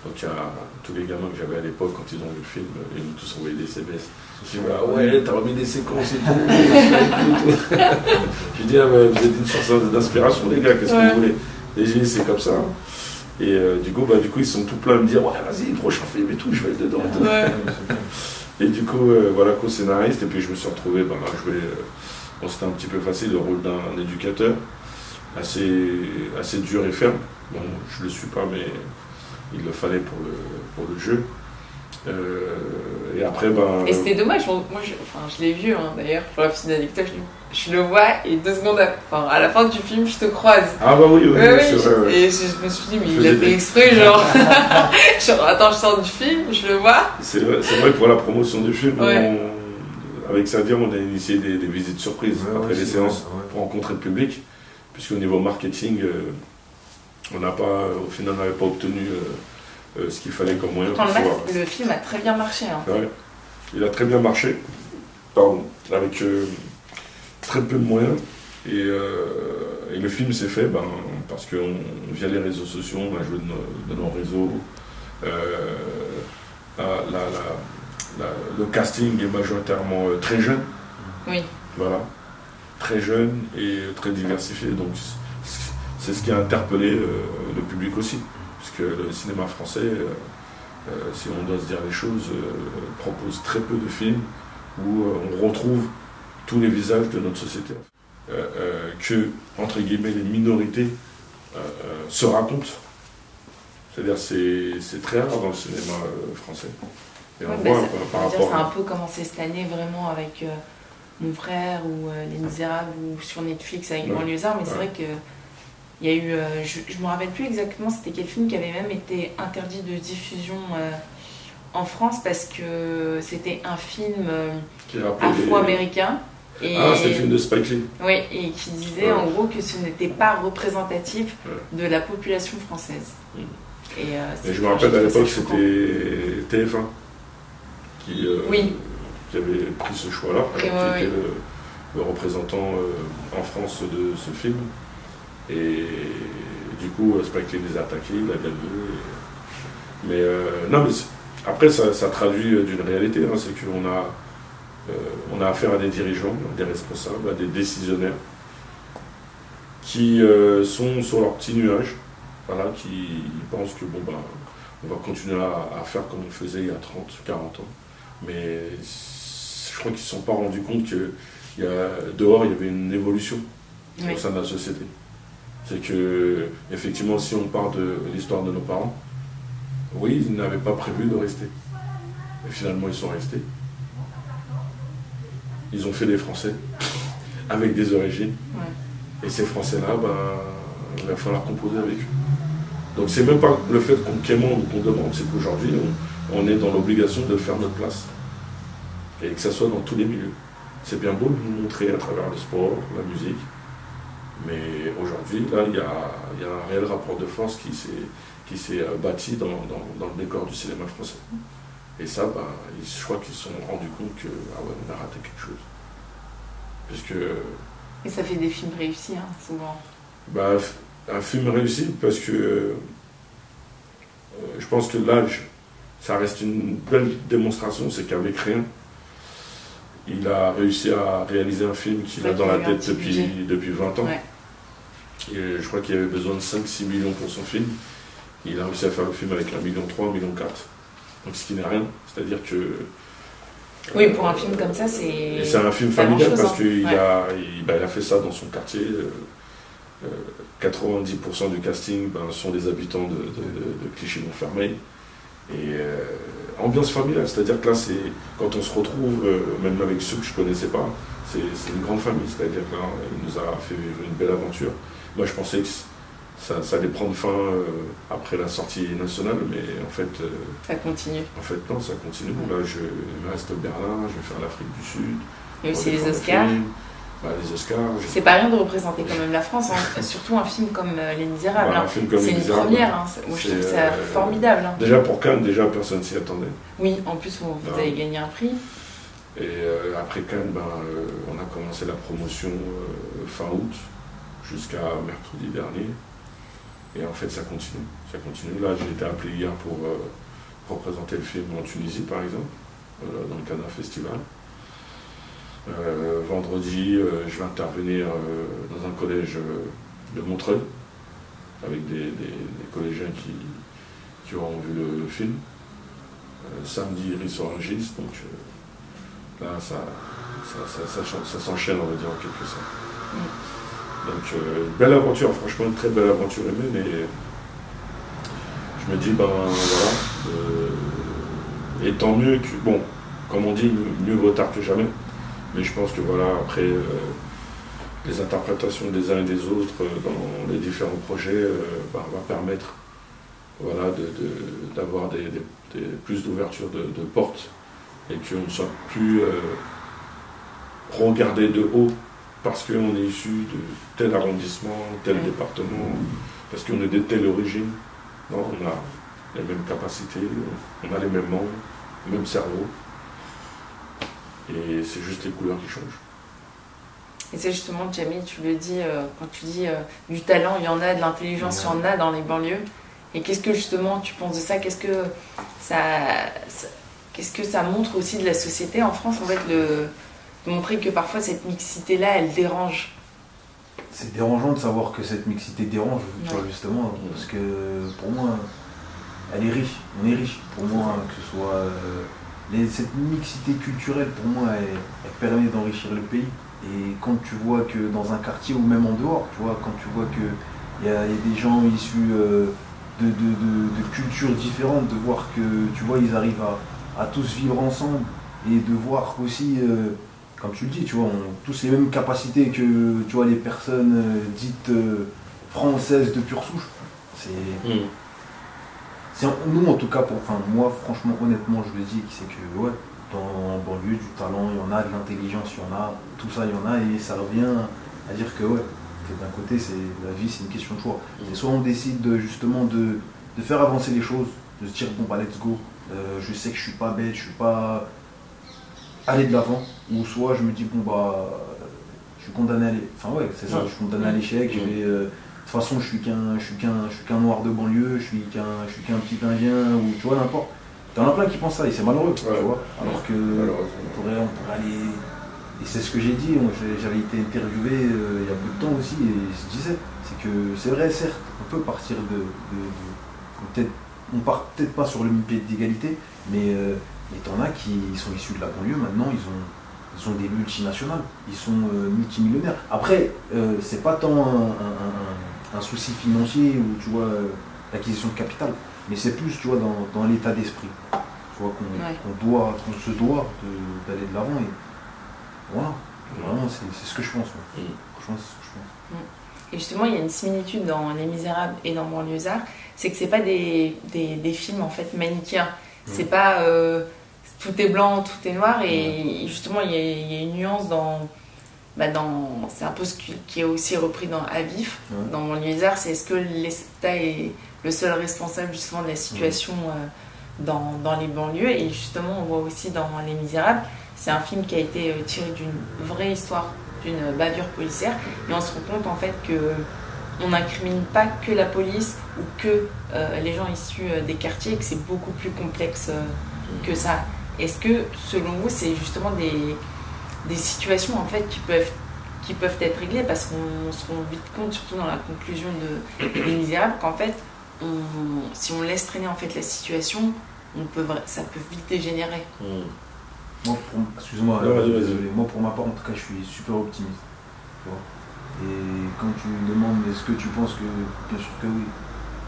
Donc il y a tous les gamins que j'avais à l'époque, quand ils ont vu le film, ils m'ont tous envoyé des SMS. Je dis t'as remis des séquences et tout. J'ai dit, ah, bah, vous êtes une source d'inspiration, les gars, qu'est-ce que vous voulez? Et j'ai dit, c'est comme ça. Et du coup, ils sont tout pleins à me dire, ouais, vas-y, prochain film et tout, je vais être dedans. Ouais. Et du coup, voilà, co-scénariste, et puis je me suis retrouvé à jouer. Bon, c'était un petit peu facile, le rôle d'un éducateur, assez dur et ferme. Bon, je le suis pas, mais il le fallait pour le jeu. Et après, Et c'était dommage, moi je l'ai vu hein, d'ailleurs, pour la petite anecdote, je le vois et 2 secondes à la fin du film, je te croise. Ah bah oui, c'est vrai. Ouais. Et je me suis dit, mais il a fait exprès, genre, attends, je sors du film, je le vois. C'est vrai que pour la promotion du film, avec Sadir, on a initié des visites surprises après les séances pour rencontrer le public, puisqu'au niveau marketing, au final, on n'avait pas obtenu ce qu'il fallait comme moyen pour pouvoir... Le film a très bien marché. Hein. Ouais, il a très bien marché, avec très peu de moyens. Et le film s'est fait parce que via les réseaux sociaux, on a joué de nos réseaux. Le casting est majoritairement très jeune. Oui. Voilà. Très jeune et très diversifié. Donc c'est ce qui a interpellé le public aussi. Puisque le cinéma français, si on doit se dire les choses, propose très peu de films où on retrouve tous les visages de notre société. Que, entre guillemets, les minorités se racontent. C'est-à-dire c'est très rare dans le cinéma français. Et on voit par rapport... C'est un peu commencé cette année vraiment avec Mon Frère ou Les Misérables ou sur Netflix avec Banlieusard, mais c'est vrai que il y a eu, je me rappelle plus exactement c'était quel film qui avait même été interdit de diffusion en France parce que c'était un film afro-américain. C'était le film de Spike Lee. Oui, et qui disait en gros que ce n'était pas représentatif de la population française. Et je me rappelle à l'époque c'était TF1 qui avait pris ce choix-là, qui était le représentant en France de ce film. Et du coup, Spike Lee les a attaqués, il a gagné. Mais après, ça traduit d'une réalité, hein, c'est qu'on a affaire à des dirigeants, à des responsables, à des décisionnaires qui sont sur leur petit nuage, voilà, qui pensent que on va continuer à faire comme on faisait il y a 30, 40 ans. Mais je crois qu'ils ne se sont pas rendus compte que dehors, il y avait une évolution au sein de la société. C'est que, effectivement, si on part de l'histoire de nos parents, oui, ils n'avaient pas prévu de rester. Et finalement, ils sont restés. Ils ont fait des Français, avec des origines. Et ces Français-là, il va falloir composer avec eux. Donc c'est même pas le fait qu'on quémande ou qu'on demande, c'est qu'aujourd'hui, on est dans l'obligation de faire notre place. Et que ça soit dans tous les milieux. C'est bien beau de nous montrer à travers le sport, la musique. Mais aujourd'hui, là, il y a un réel rapport de force qui s'est bâti dans le décor du cinéma français. Et ça, je crois qu'ils se sont rendus compte que on a raté quelque chose. Puisque... Et ça fait des films réussis, hein, souvent. Un film réussi parce que je pense que l'âge, ça reste une belle démonstration, c'est qu'avec rien, il a réussi à réaliser un film qu'il a dans la tête depuis 20 ans. Ouais. Et je crois qu'il avait besoin de 5-6 millions pour son film. Il a réussi à faire le film avec 1,3 million, 1,4 million. Donc ce qui n'est rien. C'est-à-dire que... Oui, pour un film comme ça, c'est... C'est un film familial parce qu'il a fait ça dans son quartier. 90% du casting sont des habitants de Clichy-Montfermeil. Et ambiance familiale, c'est-à-dire que là, quand on se retrouve, même avec ceux que je ne connaissais pas, c'est une grande famille, c'est-à-dire que là, il nous a fait vivre une belle aventure. Moi, je pensais que ça allait prendre fin après la sortie nationale, mais en fait... ça continue. En fait, non, ça continue. Là, je reste au Berlin, je vais faire l'Afrique du Sud. Il y a aussi les Oscars. Les Oscars. C'est pas rien de représenter quand même la France, hein. Surtout un film comme Les Misérables. C'est une première, hein. Moi je trouve ça formidable. Hein. Déjà pour Cannes, personne s'y attendait. Oui, en plus vous avez gagné un prix. Et après Cannes, on a commencé la promotion fin août jusqu'à mercredi dernier. Et en fait ça continue. Là j'ai été appelé hier pour représenter le film en Tunisie par exemple, dans le Cannes Festival. Vendredi, je vais intervenir dans un collège de Montreuil avec des collégiens qui auront vu le film. Samedi, Iris Orangis, donc là, ça s'enchaîne, on va dire, en quelque sorte. Donc, belle aventure, franchement, une très belle aventure humaine, et je me dis, ben voilà, et tant mieux que, bon, comme on dit, mieux vaut tard que jamais, mais je pense que voilà, après, les interprétations des uns et des autres dans les différents projets va permettre, voilà, d'avoir plus d'ouverture de portes, et qu'on ne soit plus regardé de haut parce qu'on est issu de tel arrondissement, tel département, parce qu'on est de telle origine. Non, on a les mêmes capacités, on a les mêmes membres, le même cerveau, et c'est juste les couleurs qui changent. Et c'est justement, Jamil, tu le dis, quand tu dis du talent, il y en a, de l'intelligence, il y en a dans les banlieues. Et qu'est-ce que justement tu penses de ça? Qu'est-ce que ça montre aussi de la société en France, en fait, de montrer que parfois cette mixité-là, elle dérange? C'est dérangeant de savoir que cette mixité dérange, tu vois, justement, parce que pour moi, elle est riche, on est riche. Pour moi, que ce soit cette mixité culturelle, pour moi, elle permet d'enrichir le pays. Et quand tu vois que dans un quartier ou même en dehors, tu vois, quand tu vois qu'il y a des gens issus de cultures différentes, de voir que, tu vois, ils arrivent à tous vivre ensemble, et de voir aussi, comme tu le dis, tu vois, on a tous les mêmes capacités que, tu vois, les personnes dites françaises de pure souche. Nous, en tout cas, moi, franchement, honnêtement, je le dis, c'est que, ouais, dans la banlieue, du talent, il y en a, de l'intelligence, il y en a, tout ça, il y en a, et ça revient à dire que, ouais, d'un côté, la vie, c'est une question de choix. C'est soit on décide justement de faire avancer les choses, de se dire, bon, bah, let's go, je sais que je suis pas bête, je suis pas aller de l'avant, ou soit je me dis, bon, bah, je suis condamné à l'échec. Enfin, ouais, c'est ça, je suis condamné à l'échec, je vais. De toute façon, je suis qu'un noir de banlieue, je suis qu'un petit indien, ou tu vois, n'importe. T'en as plein qui pensent ça, et c'est malheureux, tu vois. Alors que on pourrait aller. Et c'est ce que j'ai dit, j'avais été interviewé il y a peu de temps aussi, et je disais, c'est que c'est vrai, certes, on peut partir on part peut-être pas sur le même pied d'égalité, mais t'en as qui sont issus de la banlieue, maintenant ils ont des multinationales, ils sont multimillionnaires. Après, c'est pas tant un souci financier ou tu vois l'acquisition de capital, mais c'est plus, tu vois, dans l'état d'esprit, tu vois, qu'on se doit d'aller de l'avant, et voilà, vraiment c'est ce que je pense. Franchement, c'est ce que je pense. Et justement, il y a une similitude dans Les Misérables et dans Banlieusards, c'est que c'est pas des films en fait manichéens. C'est pas tout est blanc, tout est noir, et justement il y a une nuance dans c'est un peu ce qui est aussi repris dans À Vif, dans Banlieusards, c'est est-ce que l'État est le seul responsable justement de la situation dans les banlieues. Et justement on voit aussi dans Les Misérables, c'est un film qui a été tiré d'une vraie histoire, d'une bavure policière, et on se rend compte en fait que on n'incrimine pas que la police ou que les gens issus des quartiers, et que c'est beaucoup plus complexe que ça. Est-ce que selon vous c'est justement des situations en fait qui peuvent être réglées, parce qu'on se rend vite compte, surtout dans la conclusion de Les Misérables, qu'en fait si on laisse traîner en fait la situation, ça peut vite dégénérer. Moi, excuse-moi, désolé. Moi pour ma part en tout cas je suis super optimiste, tu vois. Et quand tu me demandes est-ce que tu penses que, bien sûr que oui,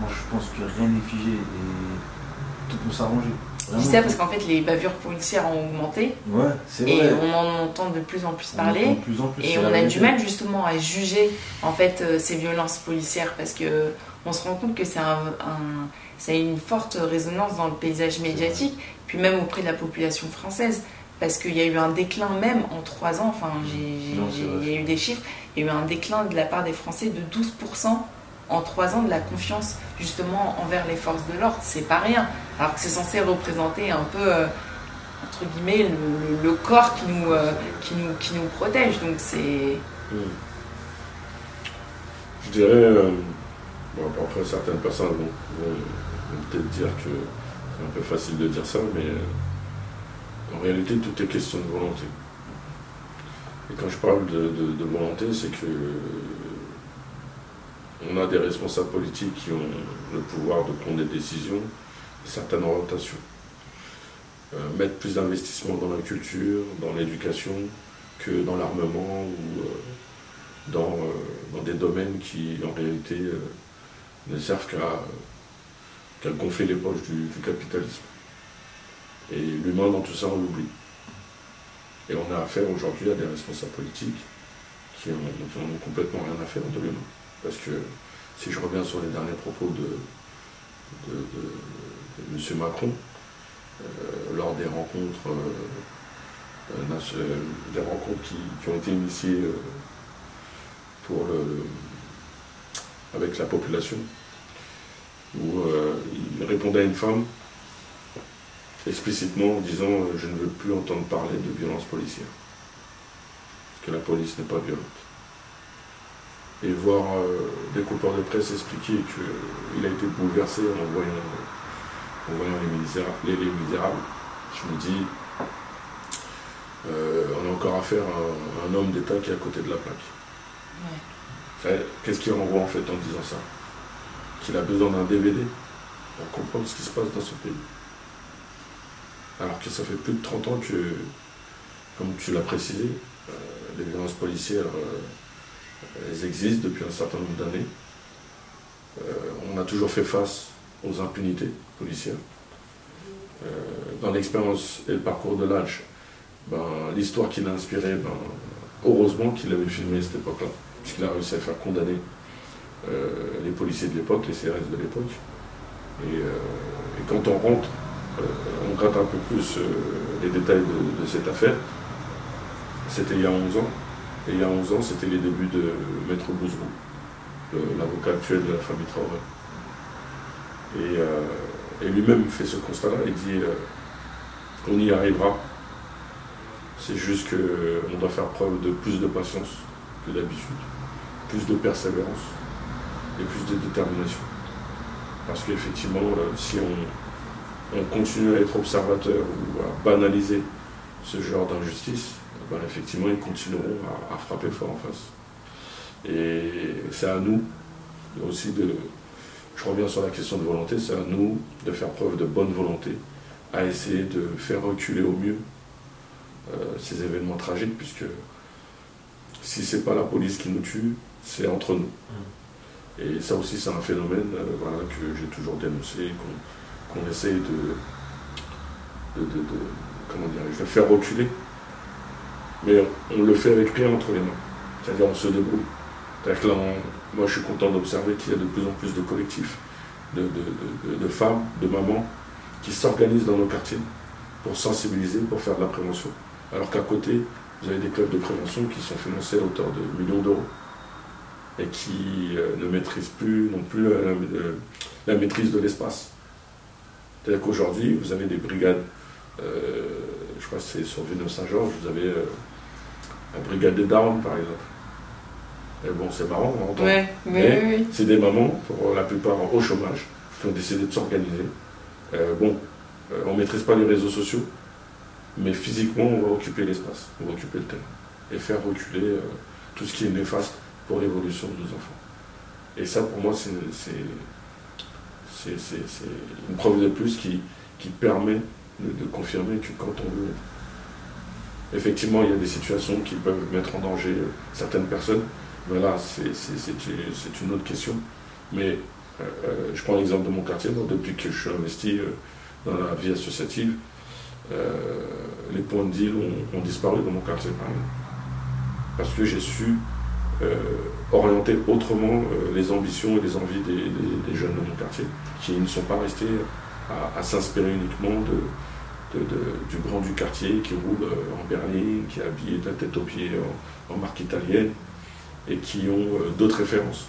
moi je pense que rien n'est figé et tout peut s'arranger. Je dis ça parce qu'en fait les bavures policières ont augmenté, c'est vrai. Et on en entend de plus en plus parler, et on a du mal justement à juger en fait ces violences policières, parce que on se rend compte que ça a une forte résonance dans le paysage médiatique, puis même auprès de la population française, parce qu'il y a eu un déclin même en 3 ans, enfin il y a eu des chiffres, il y a eu un déclin de la part des Français de 12% en 3 ans de la confiance justement envers les forces de l'ordre. C'est pas rien, alors que c'est censé représenter un peu entre guillemets le corps qui nous protège, donc c'est... Je dirais, après certaines personnes vont peut-être dire que c'est un peu facile de dire ça, mais en réalité tout est question de volonté. Et quand je parle de volonté, c'est que on a des responsables politiques qui ont le pouvoir de prendre des décisions, certaines orientations. Mettre plus d'investissement dans la culture, dans l'éducation, que dans l'armement ou dans des domaines qui, en réalité, ne servent qu'à gonfler les poches du capitalisme. Et l'humain, dans tout ça, on l'oublie. Et on a affaire aujourd'hui à des responsables politiques qui en ont complètement rien à faire de l'humain. Parce que si je reviens sur les derniers propos de M. Macron, lors des rencontres, qui ont été initiées avec la population, où il répondait à une femme explicitement en disant je ne veux plus entendre parler de violence policière, parce que la police n'est pas violente. Et voir des coupeurs de presse expliquer qu'il a été bouleversé en voyant les Misérables, je me dis on a encore affaire à un homme d'État qui est à côté de la plaque. Ouais. Qu'est-ce qu'il renvoie en fait en disant ça? Qu'il a besoin d'un DVD pour comprendre ce qui se passe dans ce pays. Alors que ça fait plus de 30 ans que, comme tu l'as précisé, les violences policières, elles existent depuis un certain nombre d'années. On a toujours fait face aux impunités policières. Dans l'expérience et le parcours de l'âge, l'histoire qu'il a inspirée, heureusement qu'il avait filmé à cette époque-là, puisqu'il a réussi à faire condamner les policiers de l'époque, les CRS de l'époque. Et quand on rentre, on gratte un peu plus les détails de cette affaire. C'était il y a 11 ans. Et il y a 11 ans, c'était les débuts de Maître Bouzrou, l'avocat actuel de la famille Traoré. Et lui-même fait ce constat-là, il dit on y arrivera. C'est juste qu'on doit faire preuve de plus de patience que d'habitude, plus de persévérance et plus de détermination. Parce qu'effectivement, si on continue à être observateur ou à banaliser ce genre d'injustice, effectivement, ils continueront à frapper fort en face. Et c'est à nous aussi je reviens sur la question de volonté, c'est à nous de faire preuve de bonne volonté, à essayer de faire reculer au mieux ces événements tragiques, puisque si c'est pas la police qui nous tue, c'est entre nous. Et ça aussi, c'est un phénomène que j'ai toujours dénoncé, qu'on essaye de faire reculer. Mais on le fait avec rien entre les mains. C'est-à-dire on se débrouille. C'est-à-dire que là, moi je suis content d'observer qu'il y a de plus en plus de collectifs, de femmes, de mamans, qui s'organisent dans nos quartiers pour sensibiliser, pour faire de la prévention. Alors qu'à côté, vous avez des clubs de prévention qui sont financés à hauteur de millions d'euros et qui ne maîtrisent plus non plus la maîtrise de l'espace. C'est-à-dire qu'aujourd'hui, vous avez des brigades, je crois que c'est sur Villeneuve-Saint-Georges, vous avez la brigade des darons, par exemple. Et bon, c'est marrant, on entend. Ouais, mais c'est des mamans, pour la plupart au chômage, qui ont décidé de s'organiser. On ne maîtrise pas les réseaux sociaux, mais physiquement, on va occuper l'espace, on va occuper le terrain, et faire reculer tout ce qui est néfaste pour l'évolution de nos enfants. Et ça, pour moi, c'est une preuve de plus qui permet de confirmer que quand on veut, effectivement, il y a des situations qui peuvent mettre en danger certaines personnes, mais là, c'est une autre question. Mais je prends l'exemple de mon quartier, moi, depuis que je suis investi dans la vie associative, les points de deal ont disparu dans mon quartier, par exemple. Parce que j'ai su orienter autrement les ambitions et les envies des jeunes de mon quartier, qui ne sont pas restés à s'inspirer uniquement du grand du quartier qui roule en berline, qui est habillé de la tête aux pieds en marque italienne, et qui ont d'autres références.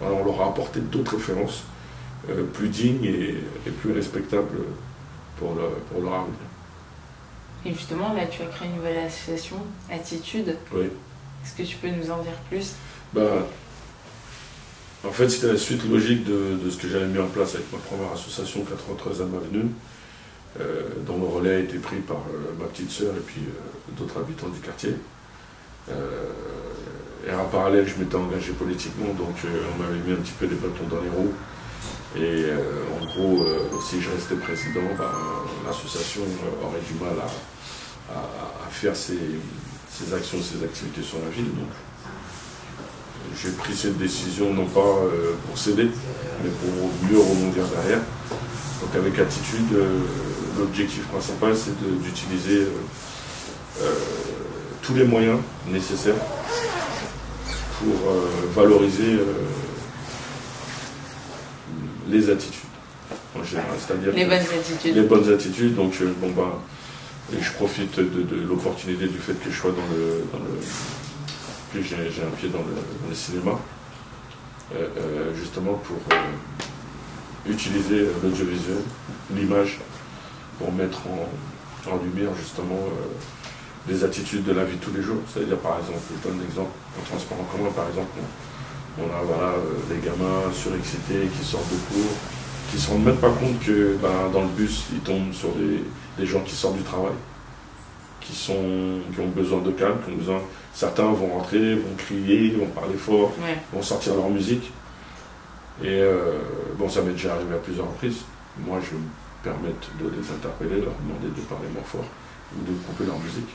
Alors, on leur a apporté d'autres références plus dignes et plus respectables pour leur avenir. Et justement, là, tu as créé une nouvelle association, Attitude. Oui. Est-ce que tu peux nous en dire plus? En fait, c'était la suite logique de ce que j'avais mis en place avec ma première association, 93e Avenue, dont le relais a été pris par ma petite sœur et puis d'autres habitants du quartier. Et en parallèle, je m'étais engagé politiquement, donc on m'avait mis un petit peu des bâtons dans les roues. Et en gros, si je restais président, l'association aurait du mal à faire ses actions, ses activités sur la ville. Donc j'ai pris cette décision non pas pour céder, mais pour mieux rebondir derrière. Donc avec attitude, l'objectif principal c'est d'utiliser tous les moyens nécessaires pour valoriser les attitudes en général, c'est-à-dire les bonnes attitudes. Donc et je profite de l'opportunité du fait que je sois que j'ai un pied dans le cinéma, justement pour utiliser l'audiovisuel, l'image, pour mettre en lumière justement des attitudes de la vie de tous les jours. C'est-à-dire, par exemple, je donne un exemple, en transport en commun, par exemple, on a des gamins surexcités qui sortent de cours, qui ne se rendent même pas compte que dans le bus, ils tombent sur des gens qui sortent du travail, qui ont besoin de calme, certains vont rentrer, vont crier, vont parler fort, vont sortir leur musique. Et ça m'est déjà arrivé à plusieurs reprises. Moi, je me permets de les interpeller, leur demander de parler moins fort ou de couper leur musique.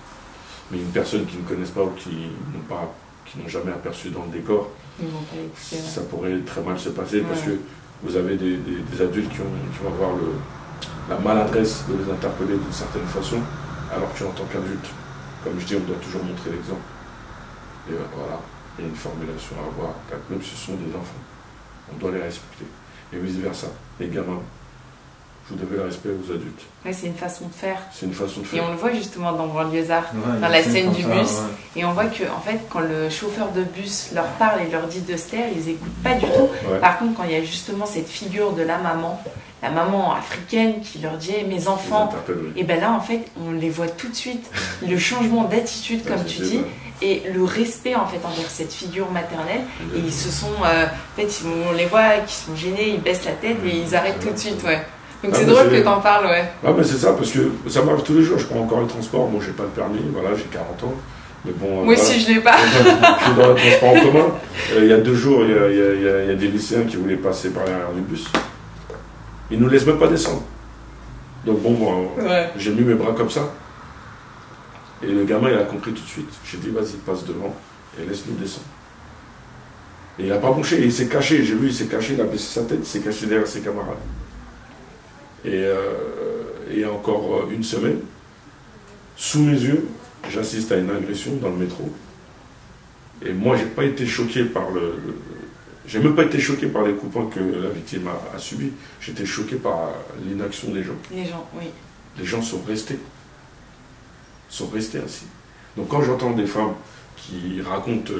Mais une personne qui ne connaissent pas ou qui n'ont jamais aperçu dans le décor, ça pourrait très mal se passer parce que vous avez des adultes qui vont avoir la maladresse de les interpeller d'une certaine façon, alors qu'en tant qu'adulte, comme je dis, on doit toujours montrer l'exemple. Et voilà, il y a une formulation à avoir, même si ce sont des enfants, on doit les respecter. Et vice-versa, les gamins, vous devez le respect aux adultes. Ouais, c'est une façon de faire. C'est une façon de faire. Et on le voit justement dans Banlieusards, dans la scène du bus. Et on voit que, en fait, quand le chauffeur de bus leur parle et leur dit de se taire, ils n'écoutent pas du tout. Par contre, quand il y a justement cette figure de la maman africaine qui leur dit mes enfants, et ben là, en fait, on les voit tout de suite. Le changement d'attitude, comme tu dis, et le respect en fait envers cette figure maternelle. Et ils se sont, en fait, on les voit qui sont gênés, ils baissent la tête et ils arrêtent tout de suite, Donc c'est drôle que t'en parles, Ah mais c'est ça, parce que ça m'arrive tous les jours, je prends encore le transport, moi j'ai pas le permis, voilà, j'ai 40 ans. Mais bon, moi aussi je l'ai pas. Je suis dans le transport en commun. Il y a 2 jours, il y a des lycéens qui voulaient passer par l'arrière du bus. Ils nous laissent même pas descendre. Donc j'ai mis mes bras comme ça. Et le gamin il a compris tout de suite. J'ai dit vas-y, passe devant et laisse-nous descendre. Et il n'a pas bouché, il s'est caché, j'ai vu, il s'est caché, il a baissé sa tête, il s'est caché derrière ses camarades. Et encore une semaine, sous mes yeux, j'assiste à une agression dans le métro. Et moi, j'ai pas été choqué par j'ai même pas été choqué par les coups de poing que la victime a subis. J'étais choqué par l'inaction des gens. Les gens, oui. Les gens sont restés assis. Donc quand j'entends des femmes qui racontent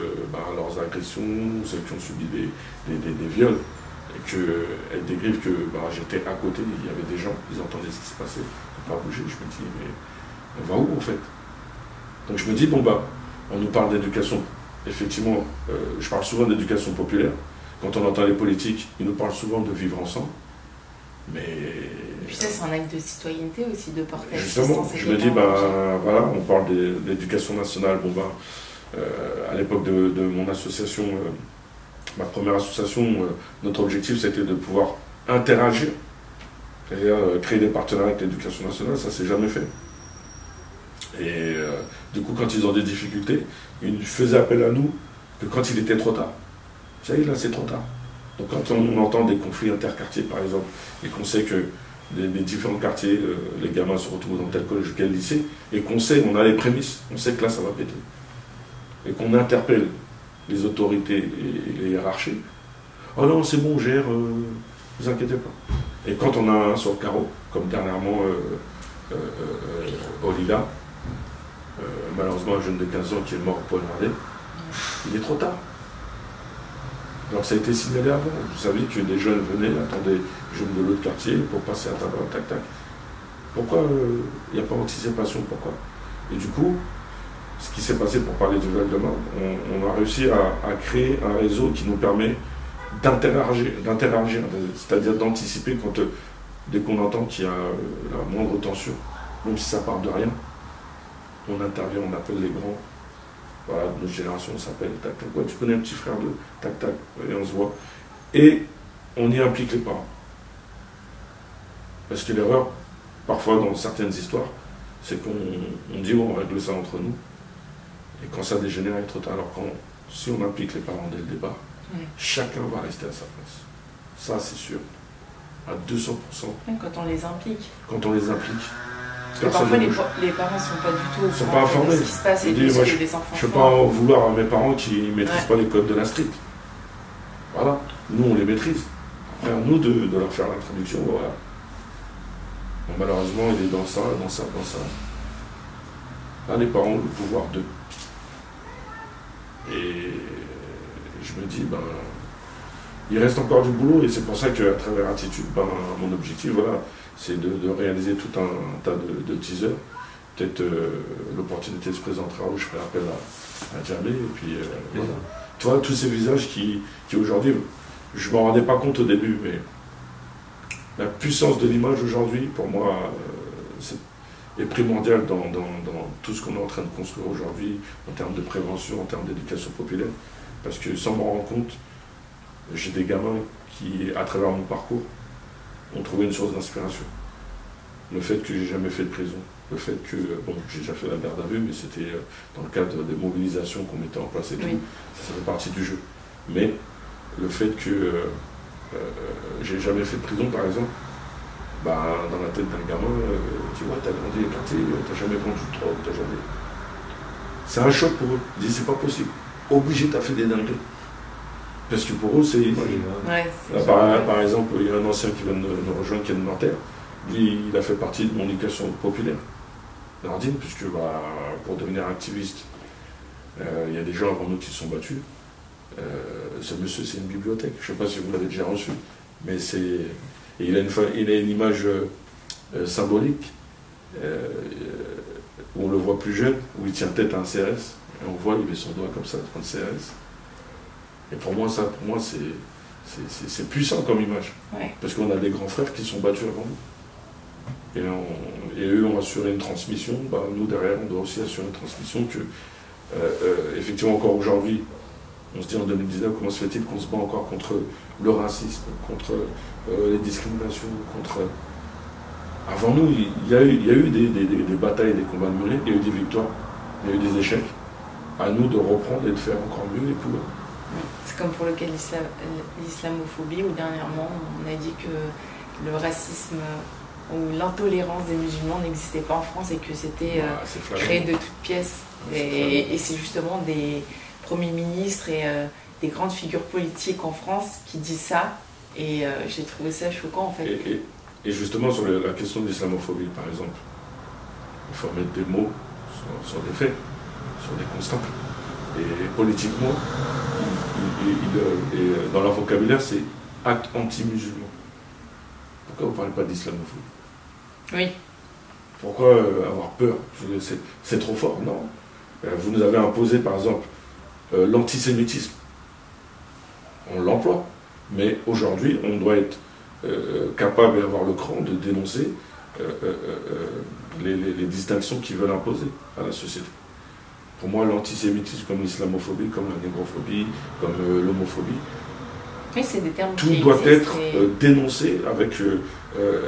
leurs agressions, celles qui ont subi des viols, et qu'elles décrivent que j'étais à côté, il y avait des gens, ils entendaient ce qui se passait, ils n'ont pas bougé, je me dis, mais on va où en fait? Donc je me dis, on nous parle d'éducation, effectivement, je parle souvent d'éducation populaire, quand on entend les politiques, ils nous parlent souvent de vivre ensemble, mais... Et puis ça, c'est un acte de citoyenneté aussi, de porter justement, je me dis, voilà, on parle d'éducation nationale, à l'époque de mon association, ma première association, notre objectif c'était de pouvoir interagir, c'est-à-dire créer des partenariats avec l'éducation nationale, ça s'est jamais fait. Et du coup, quand ils ont des difficultés, ils faisaient appel à nous que quand il était trop tard. Ça y est, là c'est trop tard. Donc quand on entend des conflits interquartiers par exemple, et qu'on sait que les différents quartiers, les gamins se retrouvent dans tel collège ou tel lycée, et qu'on sait, on a les prémices, on sait que là ça va péter. Et qu'on interpelle les autorités et les hiérarchies. Oh non, c'est bon, on gère, vous inquiétez pas. Et quand on a un sur le carreau, comme dernièrement au Lila, malheureusement un jeune de 15 ans qui est mort poignardé, il est trop tard. Alors ça a été signalé avant. Vous savez que des jeunes venaient, attendaient les jeunes de l'autre quartier pour passer à table, tac tac. Pourquoi il n'y a pas d'anticipation? Pourquoi? Et du coup, ce qui s'est passé pour parler du Val-de-Marne, on a réussi à créer un réseau qui nous permet d'interagir, c'est-à-dire d'anticiper dès qu'on entend qu'il y a la moindre tension, même si ça part de rien, on intervient, on appelle les grands, voilà, notre génération s'appelle, tac, tac, ouais, tu connais un petit frère de tac, tac, et on se voit. Et on y implique les parents. Parce que l'erreur, parfois dans certaines histoires, c'est qu'on dit on règle ça entre nous. Et quand ça dégénère, il est trop tard. Alors si on implique les parents dès le départ, chacun va rester à sa place. Ça, c'est sûr. À 200%. Quand on les implique. Quand on les implique. Parce que parfois, les parents ne sont pas du tout au courant de ce qui se passe et de ce que les enfants font. Je ne peux pas en vouloir à mes parents qui ne maîtrisent pas les codes de la street. Voilà. Nous, on les maîtrise. Après, à nous de leur faire l'introduction. Voilà. Bon, malheureusement, il est dans ça, dans ça, dans ça. Là, les parents ont le pouvoir d'eux. Et je me dis, ben, il reste encore du boulot et c'est pour ça qu'à travers Attitude, ben, mon objectif, voilà, c'est de réaliser tout un tas de teasers. Peut-être l'opportunité se présentera où je ferai appel à Djamé. Et puis, voilà. Tu vois, tous ces visages qui aujourd'hui, je ne m'en rendais pas compte au début, mais la puissance de l'image aujourd'hui, pour moi, est primordiale dans tout ce qu'on est en train de construire aujourd'hui, en termes de prévention, en termes d'éducation populaire. Parce que sans m'en rendre compte, j'ai des gamins qui, à travers mon parcours, ont trouvé une source d'inspiration. Le fait que j'ai jamais fait de prison, le fait que, bon, j'ai déjà fait la garde à vue, mais c'était dans le cadre des mobilisations qu'on mettait en place et tout, ça fait partie du jeu. Mais le fait que j'ai jamais fait de prison, par exemple, bah, dans la tête d'un gamin, tu vois, t'as grandi les quartiers, t'as jamais vendu de drogue, t'as jamais... C'est un choc pour eux. Ils disent, c'est pas possible. Obligé, t'as fait des dingueries. Parce que pour eux, c'est... par exemple, il y a un ancien qui vient de nous rejoindre, qui est de Nanterre. Lui, il a fait partie de mon éducation populaire. Nardine, puisque bah, pour devenir activiste, il y a des gens avant nous qui se sont battus. Ce monsieur, c'est une bibliothèque. Je ne sais pas si vous l'avez déjà reçu, mais c'est... Et il a une image symbolique, où on le voit plus jeune, où il tient tête à un CRS, et on voit, il met son doigt comme ça, devant le CRS. Et pour moi, c'est puissant comme image. Ouais. Parce qu'on a des grands frères qui sont battus avant nous. Et eux ont assuré une transmission. Bah, nous, derrière, on doit aussi assurer une transmission que, effectivement, encore aujourd'hui, on se dit en 2019, comment se fait-il qu'on se bat encore contre le racisme, contre les discriminations, contre... Avant nous, il y a eu des batailles, des combats de menés, il y a eu des victoires, il y a eu des échecs. À nous de reprendre et de faire encore mieux et plus. C'est comme pour le cas de l'islamophobie, où dernièrement, on a dit que le racisme ou l'intolérance des musulmans n'existait pas en France et que c'était créé de toutes pièces. Et c'est justement des premiers ministres et des grandes figures politiques en France qui disent ça. Et j'ai trouvé ça choquant, en fait. Et justement, sur la question de l'islamophobie, par exemple, il faut mettre des mots sur des faits, sur des constats. Et politiquement, dans leur vocabulaire, c'est acte anti-musulman. Pourquoi vous ne parlez pas d'islamophobie? Oui. Pourquoi avoir peur? C'est trop fort, non. Vous nous avez imposé, par exemple, l'antisémitisme. On l'emploie. Mais aujourd'hui, on doit être capable et avoir le cran de dénoncer les distinctions qu'ils veulent imposer à la société. Pour moi, l'antisémitisme, comme l'islamophobie, comme la négrophobie, comme l'homophobie, oui, c'est des termes tout doit être dénoncé avec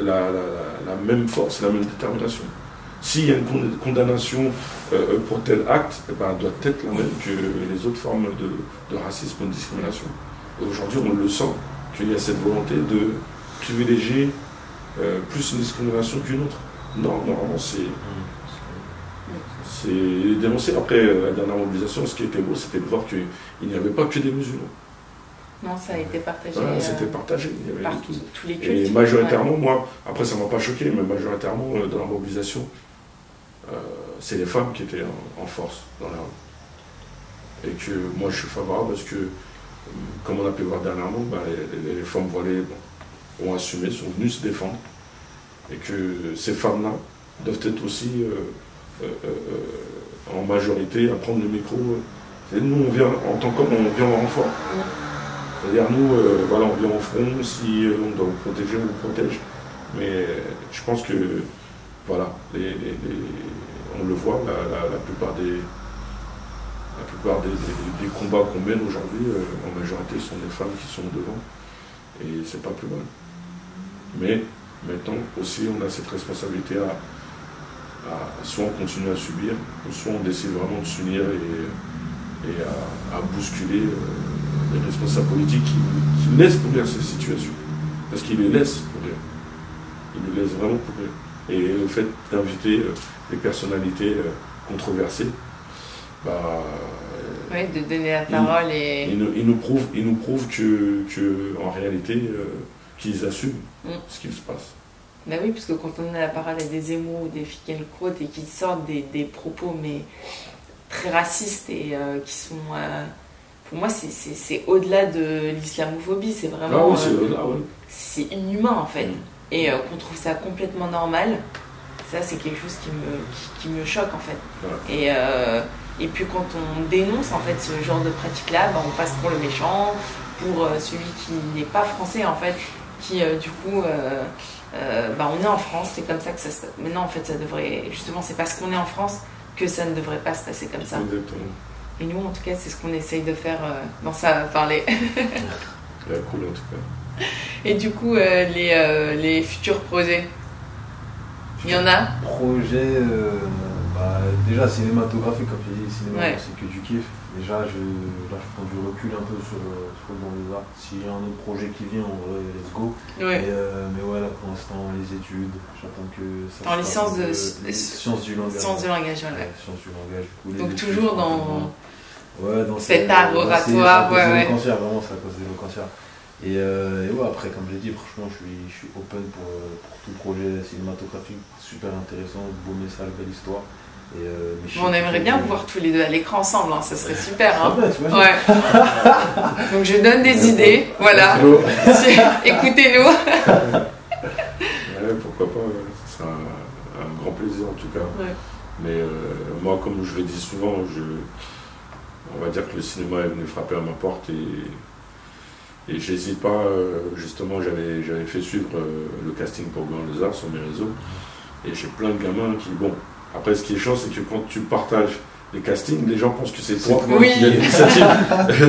la même force, la même détermination. S'il y a une condamnation pour tel acte, eh ben, elle doit être la même que les autres formes de racisme ou de discrimination. Et aujourd'hui, on le sent qu'il y a cette volonté de privilégier plus une discrimination qu'une autre. Non, normalement, c'est dénoncé. Après la dernière mobilisation, ce qui était beau, c'était de voir qu'il n'y avait pas que des musulmans. Non, ça a été partagé. Voilà, c'était partagé. Il y avait par tous les cultes. Et majoritairement, moi, après ça ne m'a pas choqué, mais majoritairement, dans la mobilisation, c'est les femmes qui étaient en force dans la rue. Et que moi, je suis favorable parce que, comme on a pu voir dernièrement, bah, les femmes voilées ont assumé, sont venues se défendre. Et que ces femmes-là doivent être aussi en majorité à prendre le micro. Nous, on vient, en tant qu'homme, on vient en renfort. C'est-à-dire, nous, voilà, on vient au front, si on doit vous protéger, on vous protège. Mais je pense que, voilà, on le voit, la plupart la plupart des combats qu'on mène aujourd'hui, en majorité, sont des femmes qui sont devant. Et c'est pas plus mal. Mais maintenant aussi, on a cette responsabilité soit on continue à subir, soit on décide vraiment de s'unir et à bousculer les responsables politiques qui laissent pourrir ces situations. Parce qu'ils les laissent pourrir. Ils les laissent vraiment pourrir. Et le fait d'inviter des personnalités controversées, oui, de donner la parole ils nous prouvent que en réalité, qu'ils assument ce qui se passe. Ben oui, parce que quand on a la parole à des Zemmour ou des Finkielkraut et qu'ils sortent des propos mais très racistes et qui sont... pour moi, c'est au-delà de l'islamophobie, c'est vraiment... Ah oui, c'est au-delà, oui. C'est inhumain en fait. Et qu'on trouve ça complètement normal, ça c'est quelque chose qui me choque en fait. Ouais. Et puis quand on dénonce en fait ce genre de pratique-là, on passe pour le méchant, pour celui qui n'est pas français en fait, qui du coup... on est en France, c'est comme ça que ça se passe. Maintenant, en fait, ça devrait... Justement, c'est parce qu'on est en France que ça ne devrait pas se passer comme ça. Exactement. Et nous, en tout cas, c'est ce qu'on essaye de faire dans Ça va parler. C'est cool, en tout cas. Et du coup, les futurs projets, il y en a? Projet, déjà cinématographique, comme tu dis, cinéma, c'est que du kiff. Déjà, je prends du recul un peu sur dans les arts. S'il y a un autre projet qui vient, en vrai, let's go. Ouais. Mais ouais, là pour l'instant, les études, j'attends que ça. En licence de sciences du langage. Sciences du langage, voilà. Sciences du langage. Donc toujours dans cet art oratoire, ouais. Vraiment, c'est à cause des loquancières. Et ouais, après, comme j'ai dit, franchement, je suis open pour tout projet cinématographique, super intéressant, beau message, belle histoire. On aimerait bien vous voir tous les deux à l'écran ensemble, ça serait super. Hein. Ouais. Donc je donne des idées, voilà. Écoutez-nous. Ouais, pourquoi pas, ce sera un grand plaisir en tout cas. Ouais. Mais moi, comme je le dis souvent, on va dire que le cinéma est venu frapper à ma porte et j'hésite pas. Justement, j'avais fait suivre le casting pour Gland les Arts sur mes réseaux et j'ai plein de gamins qui, après, ce qui est chiant, c'est que quand tu partages les castings, les gens pensent que c'est toi qui as l'initiative.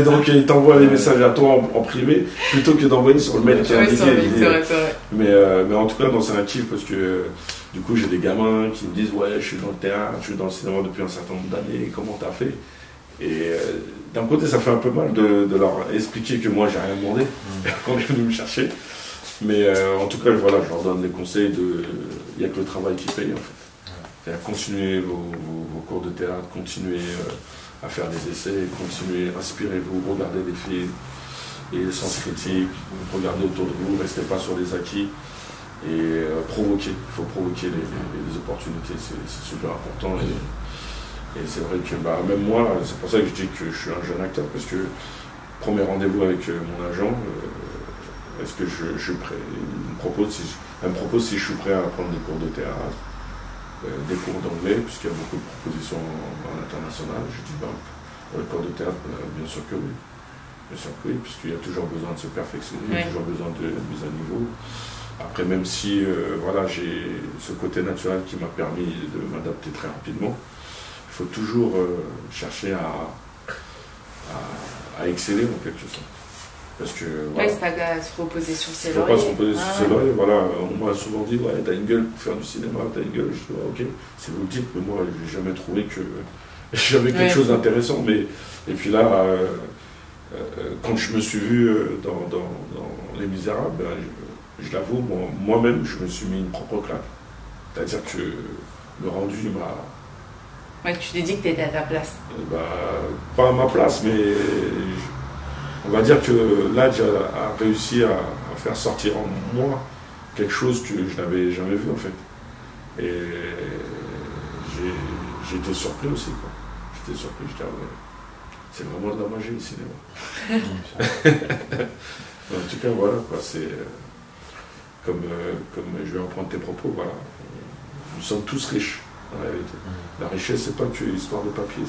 Donc, ils t'envoient les messages à toi en privé plutôt que d'envoyer sur le mail qui est indiqué. C'est vrai. Mais en tout cas, c'est un kiff parce que du coup, j'ai des gamins qui me disent ouais, je suis dans le théâtre, je suis dans le cinéma depuis un certain nombre d'années, comment t'as fait? Et d'un côté, ça fait un peu mal de leur expliquer que moi, j'ai rien demandé quand ils sont venus me chercher. Mais en tout cas, voilà, je leur donne des conseils il n'y a que le travail qui paye en fait. C'est-à-dire continuer vos cours de théâtre, continuer à faire des essais, continuer, inspirez-vous, regardez des films, et sens critique, regardez autour de vous, restez pas sur les acquis, et provoquer. Il faut provoquer les opportunités, c'est super important. Et c'est vrai que même moi, c'est pour ça que je dis que je suis un jeune acteur, parce que premier rendez-vous avec mon agent, est-ce que je suis prêt? Elle me propose si je suis prêt à prendre des cours de théâtre, des cours d'anglais, puisqu'il y a beaucoup de propositions à l'international. Je dis, pour les cours de théâtre, bien sûr que oui. Bien sûr que oui, puisqu'il y a toujours besoin de se perfectionner, il y a toujours besoin de mise à niveau. Après, même si j'ai ce côté naturel qui m'a permis de m'adapter très rapidement, il faut toujours chercher à exceller en quelque sorte. Parce que, c'est pas à se reposer sur ses lauriers. Il ne faut pas se reposer sur ses lauriers. Voilà. On m'a souvent dit, ouais, t'as une gueule pour faire du cinéma, t'as une gueule. Je dis, ok, si vous le dites, mais moi, j'ai jamais trouvé que j'avais quelque chose d'intéressant. Et puis là, quand je me suis vu dans Les Misérables, je l'avoue, moi-même, je me suis mis une propre claque. C'est-à-dire que le rendu m'a... Ouais, tu t'es dit que t'étais à ta place. Pas à ma place, mais... On va dire que Ladj a réussi à faire sortir en moi quelque chose que je n'avais jamais vu en fait. Et j'ai été surpris aussi. J'étais surpris, j'étais c'est vraiment de la magie le cinéma. En tout cas, voilà, c'est comme je vais reprendre tes propos, voilà. Nous sommes tous riches en réalité. La richesse, c'est pas que histoire de papier,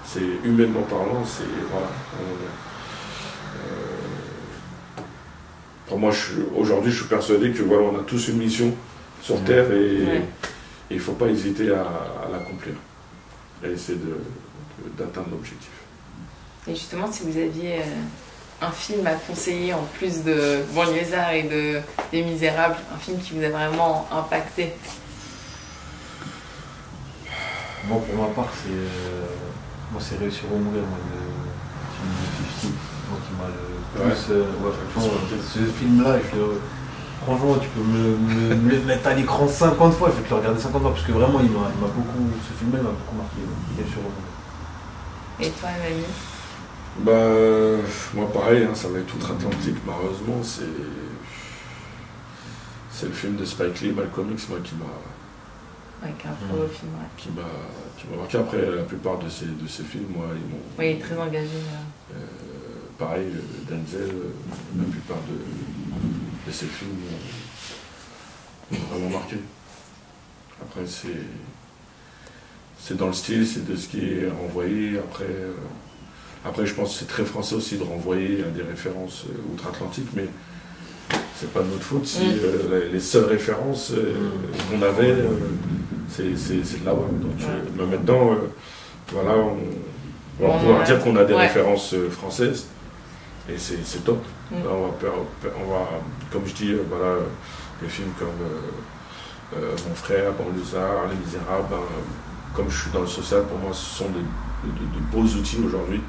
c'est humainement parlant, c'est voilà. Pour moi, aujourd'hui, je suis persuadé que voilà, on a tous une mission sur Terre et il ne faut pas hésiter à l'accomplir. Et essayer de d'atteindre l'objectif. Et justement, si vous aviez un film à conseiller en plus de Banlieusards et des Misérables, un film qui vous a vraiment impacté? Moi, pour ma part, c'est Réussir ou mourir, moi, le film de 50, moi, qui m'a le plus... ce film-là, franchement, tu peux me le mettre à l'écran 50 fois, je vais te le regarder 50 fois, parce que vraiment, ce film-là, il m'a beaucoup marqué, Réussir ou mourir. Et toi, Mamie? Moi, pareil, hein, ça va être outre-Atlantique, malheureusement, c'est le film de Spike Lee, Malcolm X, moi, qui m'a... Avec un beau film, ouais. Qui m'a marqué. Après, la plupart de ces films, moi, ils m'ont... Oui, il est très engagé. Pareil, Denzel, la plupart de ces films m'ont vraiment marqué. Après, c'est dans le style, c'est de ce qui est renvoyé. Après, je pense que c'est très français aussi de renvoyer à des références outre-Atlantique, mais c'est pas de notre faute si les seules références qu'on avait, c'est de là-bas. Donc maintenant, voilà, on va pouvoir dire qu'on a des références françaises, et c'est top. Là, on va, comme je dis, voilà, les films comme Mon Frère, Banlieusards, Les Misérables, comme je suis dans le social, pour moi, ce sont de beaux outils aujourd'hui.